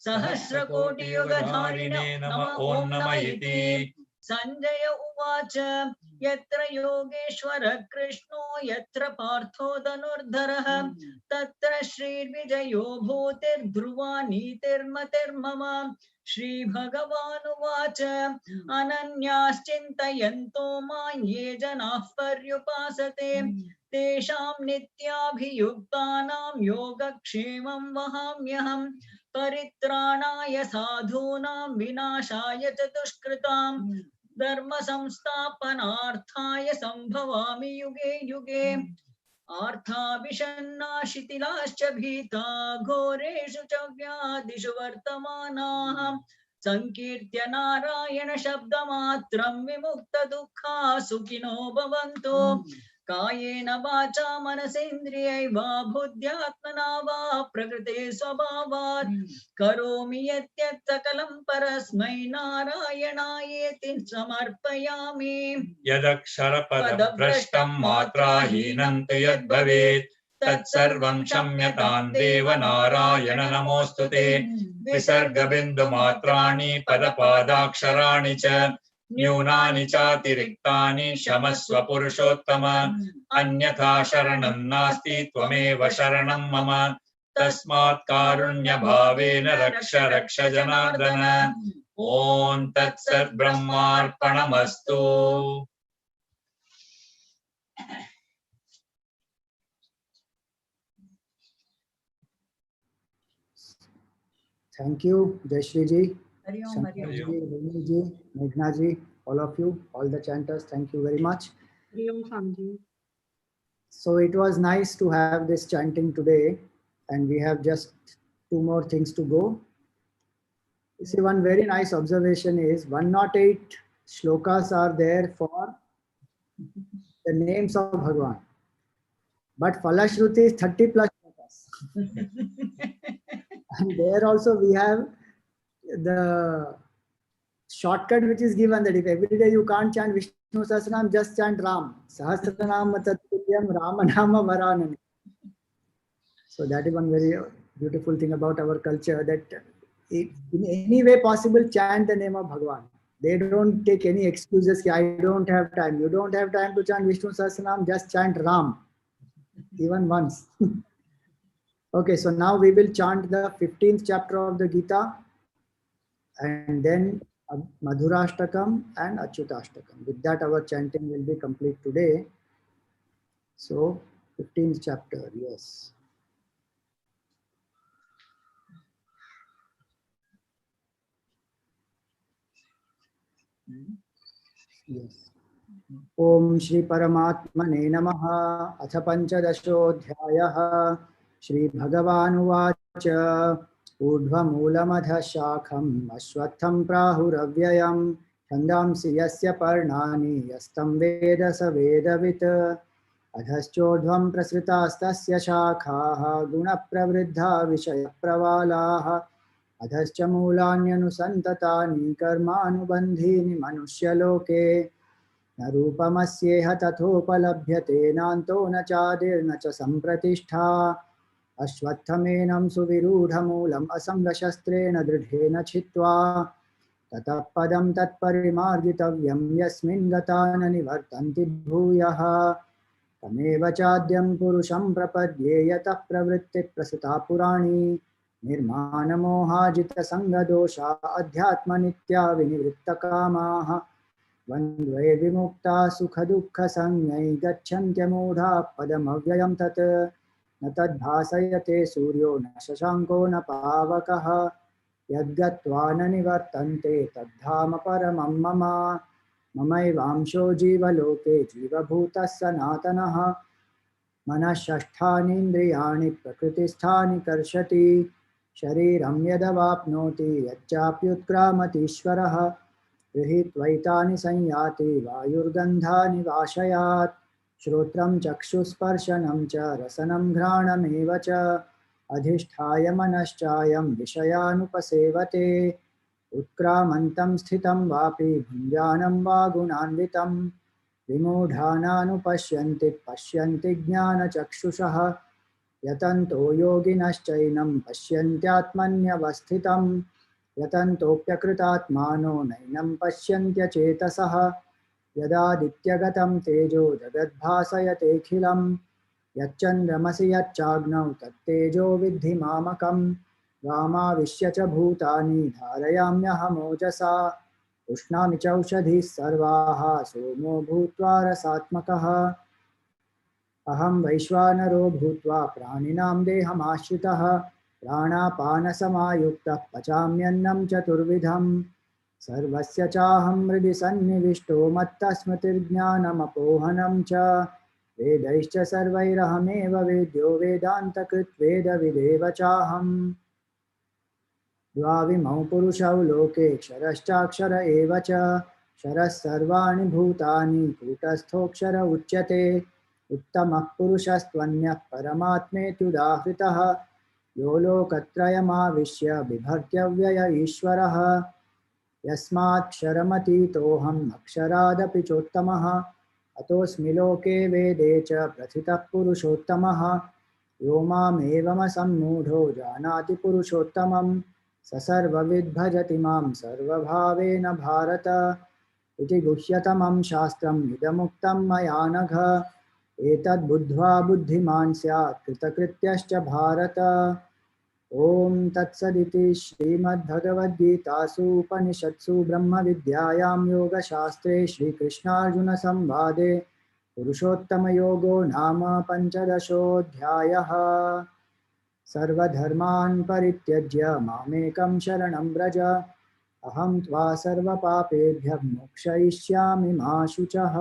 सहस्रकोटियुगधारिणे नमः ॐ नमः इति संजय उवाच यत्र योगेश्वर कृष्णो यत्र पार्थो धनुर्धरः तत्र श्रीर्विजयो भूतिर्ध्रुवा नीतिर्मतिर्मम श्रीभगवानुवाच अनन्याश्चिन्तयन्तो मां ये जनाः पर्युपासते तेषां नित्याभियुक्तानां योगक्षेमं वहाम्यहम् परित्राणाय साधूनां विनाशाय च दुष्कृतां धर्म संस्थापनार्थाय संभवामि युगे युगे आर्ताभिषन्नाशिथिलाश्च भीता घोरेषु च व्याधिषु वर्तमानाः संकीर्त्य नारायण शब्दमात्रं विमुक्तदुःखा सुखिनो भवन्तु कायेन वाचा मनसेन्द्रियैर्वा बुद्ध्यात्मना वा प्रकृते स्वभावात् करोमि यत् सकलं परस्मै नारायणायेति समर्पयामि यदक्षरपदभ्रष्टं मात्राहीनं तु यद्भवेत् तत्सर्वं क्षम्यतां देव नारायण नमोऽस्तु ते विसर्गबिन्दुमात्राणि पदपादाक्षराणि च न्यूनानि चातिरिक्तानि क्षमस्व पुरुषोत्तम अन्यथा शरणं नास्ति त्वमेव शरणं मम तस्मात् कारुण्यभावेन रक्ष रक्ष जनार्दन ॐ तत्सत् ब्रह्मार्पणमस्तु। Thank you, Jayashree ji, Hari Om Hari Shankar Om ji, Renu ji, Meghna ji, all of you, all the chanters, thank you very much. Hari Om Swamiji. So it was nice to have this chanting today, and we have just 2 more things to go. You see, one very nice observation is 108 shlokas are there for the names of Bhagwan, but Falashruti is 30 plus shlokas. And there also we have the shortcut which is given, that if every day you can't chant Vishnu Sahasranam, just chant Ram. Sahasranama Tattulyam Ramanama Varanani. So that is one very beautiful thing about our culture, that in any way possible chant the name of Bhagwan. They don't take any excuses. I don't have time. You don't have time to chant Vishnu Sahasranam, just chant Ram. Even once. Okay, so now we will chant the 15th chapter of the Gita, and then Madhurashtakam and Achyutashtakam. With that, our chanting will be complete today. So, 15th chapter, yes. Yes. ॐ श्री परमात्मने नमः। अथ पञ्चदशोऽध्यायः। श्रीभगवानुवाच ऊर्ध्वमूलमधः शाखम् अश्वत्थं प्राहुरव्ययम् छन्दांसि यस्य पर्णानि यस्तं वेद स वेदवित् अधश्चोर्ध्वं प्रसृतास्तस्य शाखाः गुणप्रवृद्धा विषयप्रवालाः अधश्च मूलान्यनुसन्ततानि कर्मानुबन्धीनि मनुष्यलोके न रूपमस्येह तथोपलभ्यते नान्तो न चादिर्न च सम्प्रतिष्ठा अश्वत्थमेनं सुविरूढमूलम् असङ्गशस्त्रेण दृढेन छित्त्वा ततः पदं तत्परिमार्गितव्यं यस्मिन् गता न निवर्तन्ति भूयः तमेव चाद्यं पुरुषं प्रपद्ये यतः प्रवृत्तिः प्रसृता पुराणी निर्माणमोहाजितसङ्गदोषा अध्यात्मनित्या विनिवृत्तकामाः द्वन्द्वैर्विमुक्ता सुखदुःखसंज्ञै गच्छन्त्यमूढा पदमव्ययं तत् न तद्भासयते सूर्यो न शशाङ्को न पावकः यद्गत्वा न निवर्तन्ते तद्धाम परमं मम ममैवांशो जीवलोके जीवभूतः सनातनः मनः षष्ठानीन्द्रियाणि प्रकृतिस्थानि कर्षति शरीरं यदवाप्नोति यच्चाप्युत्क्रामतीश्वरः गृहीत्वैतानि संयाति वायुर्गन्धानि वाशयात् श्रोत्रं चक्षुस्पर्शनं च रसनं घ्राणमेव च अधिष्ठाय मनश्चायं विषयानुपसेवते उत्क्रामन्तं स्थितं वापि भुञ्जानं वा गुणान्वितं विमूढानानुपश्यन्ति पश्यन्ति ज्ञानचक्षुषः यतन्तो योगिनश्चैनं पश्यन्त्यात्मन्यवस्थितं यतन्तोऽप्यकृतात्मानो नैनं पश्यन्त्यचेतसः यदादित्यगतं तेजो जगद्भासयतेऽखिलं यच्चन्द्रमसि यच्चाग्नौ तत्तेजो विद्धि मामकं वामाविश्य च भूतानि धारयाम्यहमोजसा उष्णामि चौषधीः सर्वाः सोमो भूत्वा रसात्मकः अहं वैश्वानरो भूत्वा प्राणिनां देहमाश्रितः प्राणापानसमायुक्तः पचाम्यन्नं चतुर्विधं सर्वस्य चाहं हृदि सन्निविष्टो मत्तस्मृतिर्ज्ञानमपोहनं च वेदैश्च सर्वैरहमेव वेद्यो वेदान्तकृत् वेदविदेव चाहम् द्वाविमौ पुरुषौ लोके क्षरश्चाक्षर एव च क्षरः सर्वाणि भूतानि कूटस्थोऽक्षर उच्यते उत्तमः पुरुषस्त्वन्यः परमात्मेत्युदाहृतः यो लोकत्रयमाविश्य बिभर्त्यव्यय ईश्वरः यस्माक्षरमतीतोऽहम् अक्षरादपि चोत्तमः अतोऽस्मि लोके वेदे च प्रथितः पुरुषोत्तमः यो मामेवमसम्मूढो जानाति पुरुषोत्तमं स सर्वविद् भजति मां सर्वभावेन भारत इति गुह्यतमं शास्त्रम् इदमुक्तं मया नघ एतद्बुद्ध्वा बुद्धिमान् स्यात् कृतकृत्यश्च भारत ॐ तत्सदिति श्रीमद्भगवद्गीतासु उपनिषत्सु ब्रह्मविद्यायां योगशास्त्रे श्रीकृष्णार्जुनसंवादे पुरुषोत्तमयोगो नाम पञ्चदशोऽध्यायः सर्वधर्मान् परित्यज्य मामेकं शरणं व्रज अहं त्वा सर्वपापेभ्यः मोक्षयिष्यामि मा शुचः.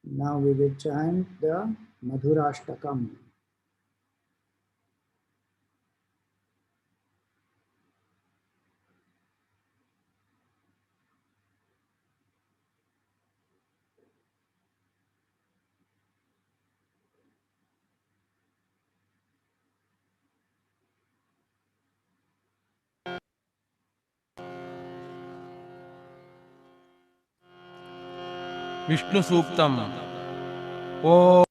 Now we will chant the Madhurashtakam. Vishnu सूक्तम ओ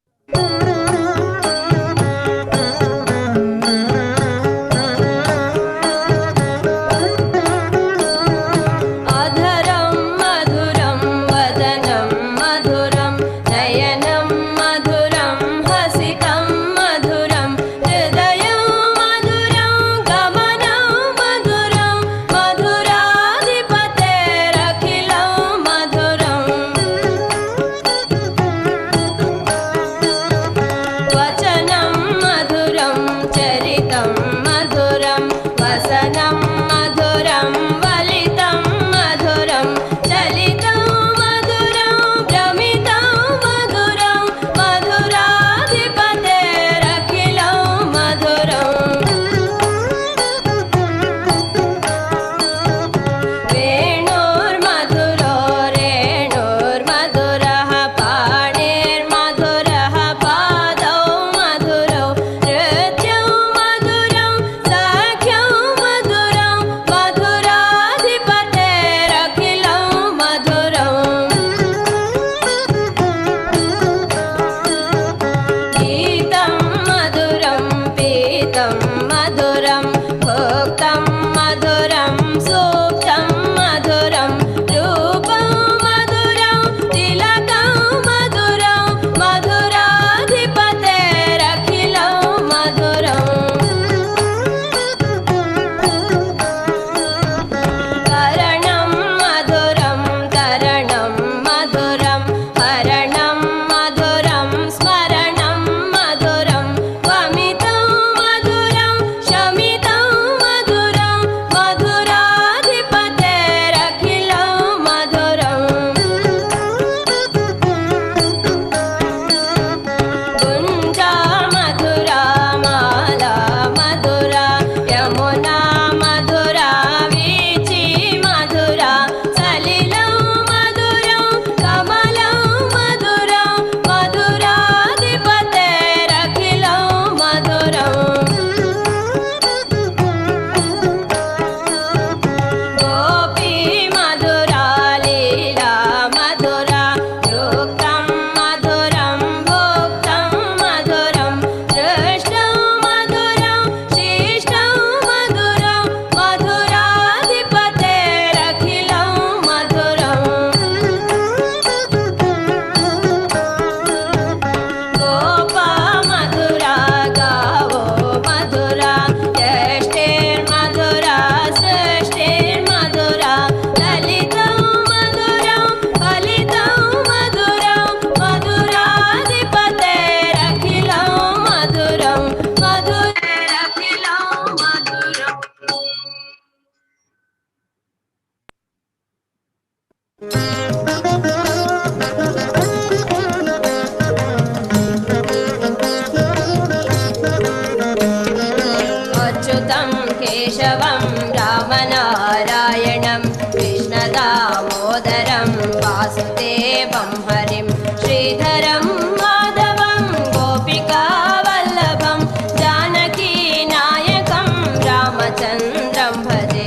अच्युतं केशवं रामनारायणं कृष्णदामोदरं वासुदेवं हरिं श्रीधरं माधवं गोपिकावल्लभं जानकीनायकं रामचन्द्रं भजे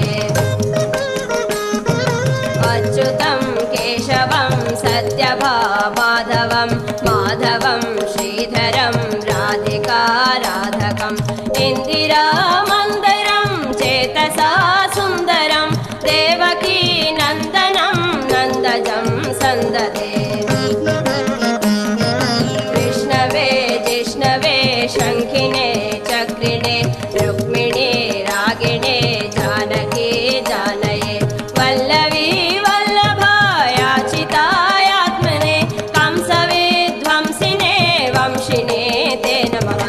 अच्युतं केशवं सत्यभामाधवं माधवं श्रीधरं राधिकाराधकम् इन्दिरामन्दरं चेतसा सुन्दरं देवकी नन्दनं नन्दजं सन्ददे विष्णवे जिष्णवे शङ्खिने चक्रिणे रुक्मिणे रागिणे जानकी जानये वल्लवी वल्लभायाचितायात्मने कंसविध्वंसिने वंशिने ते नमः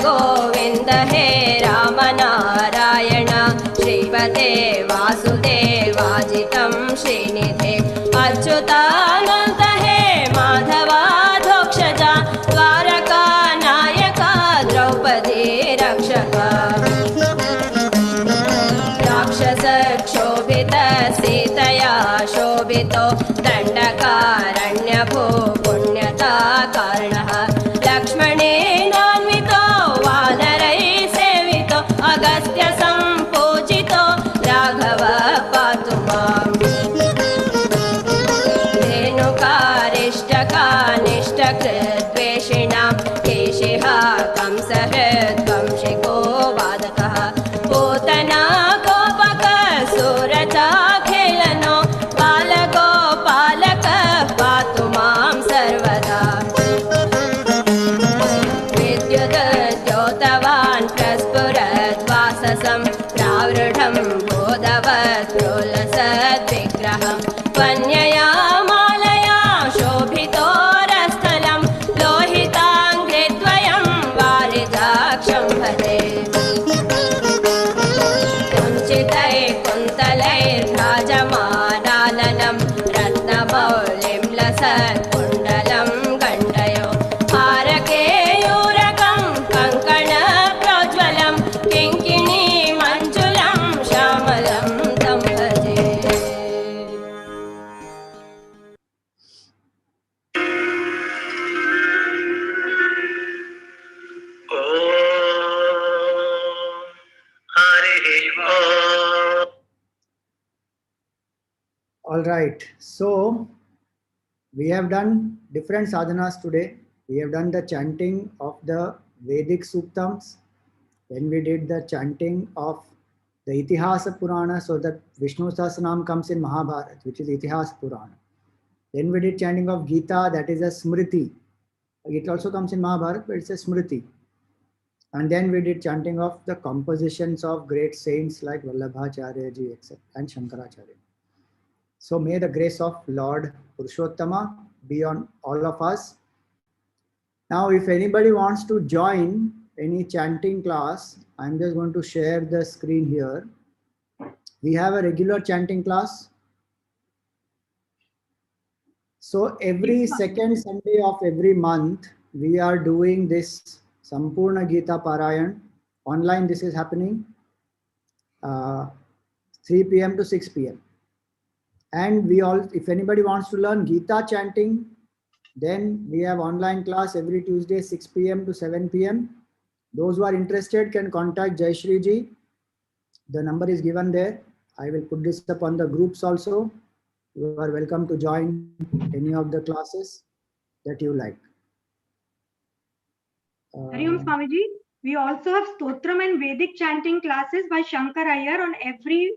गोविन्द हे रामनारायण श्रीपते वासुदेवाजितं श्रीनिधे अच्युतानन्द हे माधवाधोक्षजा द्वारकानायका द्रौपदी रक्षक राक्षसक्षोभित सीतया शोभितो दण्डकारण्यभो पुण्यता कारणः लक्ष्मणेनान्वितो वानरैः सेवितो अगस्त्य सम्पूजितो राघव पातु माम् धेनुकारिष्टकानिष्टकृद्वेषिणां केशिः कंसहृद्वंशिको वादकः पूतना गोपकसूरचाखेलनो बालगोपालकः पातु मां सर्वदा विद्युद्योतवान् प्रस्फुरद्वाससं प्रावृढं बोधवत् प्रोलसद्विग्रहं त्वन्यया मालया शोभितोरस्थलं लोहिताङ्घ्रिद्वयं वारिजाक्षं भजे कुञ्चितैः कुन्तलैर्भ्राजमानाननं रत्नमौलिं लसत्कुण्डलं गण्डयो हारकेयूरकं कङ्कणप्रोज्ज्वलं किङ्किणी मञ्जुलं श्यामलं तं भजे All right, so we have done different sadhanas today. We have done the chanting of the Vedic Suktams. Then we did the chanting of the Itihasa Purana, so that Vishnu Sahasranama comes in Mahabharata, which is Itihasa Purana. Then we did chanting of Gita, that is a Smriti. It also comes in Mahabharata, but it's a Smriti. And then we did chanting of the compositions of great saints like Vallabhacharya ji, etc., and Shankaracharya. So may the grace of Lord Purushottama be on all of us. Now, if anybody wants to join any chanting class, I'm just going to share the screen here. We have a regular chanting class. So every second Sunday of every month, we are doing this Sampurna Gita Parayan. Online, this is happening 3 p.m. to 6 p.m. And we all, if anybody wants to learn Gita chanting, then we have online class every Tuesday, 6 p.m. to 7 p.m. Those who are interested can contact Jai Shri ji. The number is given there. I will put this up on the groups also. You are welcome to join any of the classes that you like. Hariom Swamiji, we also have Stotram and Vedic chanting classes by Shankar Iyer on every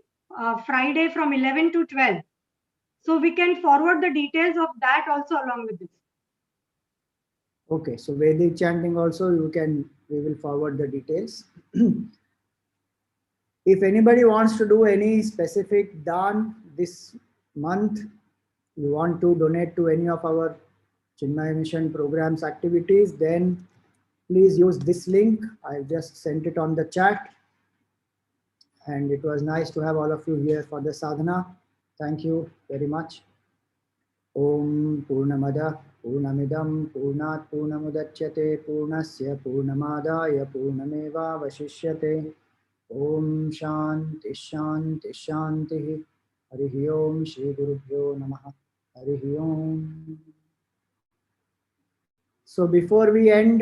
Friday from 11 to 12. So we can forward the details of that also along with this. Okay, so Vedic chanting also we will forward the details. If anybody wants to do any specific dan this month, you want to donate to any of our Chinmaya Mission programs activities, then please use this link. I just sent it on the chat. And it was nice to have all of you here for the sadhana. Thank you very much. Om Purnamada Purnamidam Purnat Purnamudachyate Purnasya Purnamadaya Purnameva Vashishyate. Om Shanti Shanti Shanti. Harihi Om Shri Gurubhyo Namaha. Harihi Om. So before we end,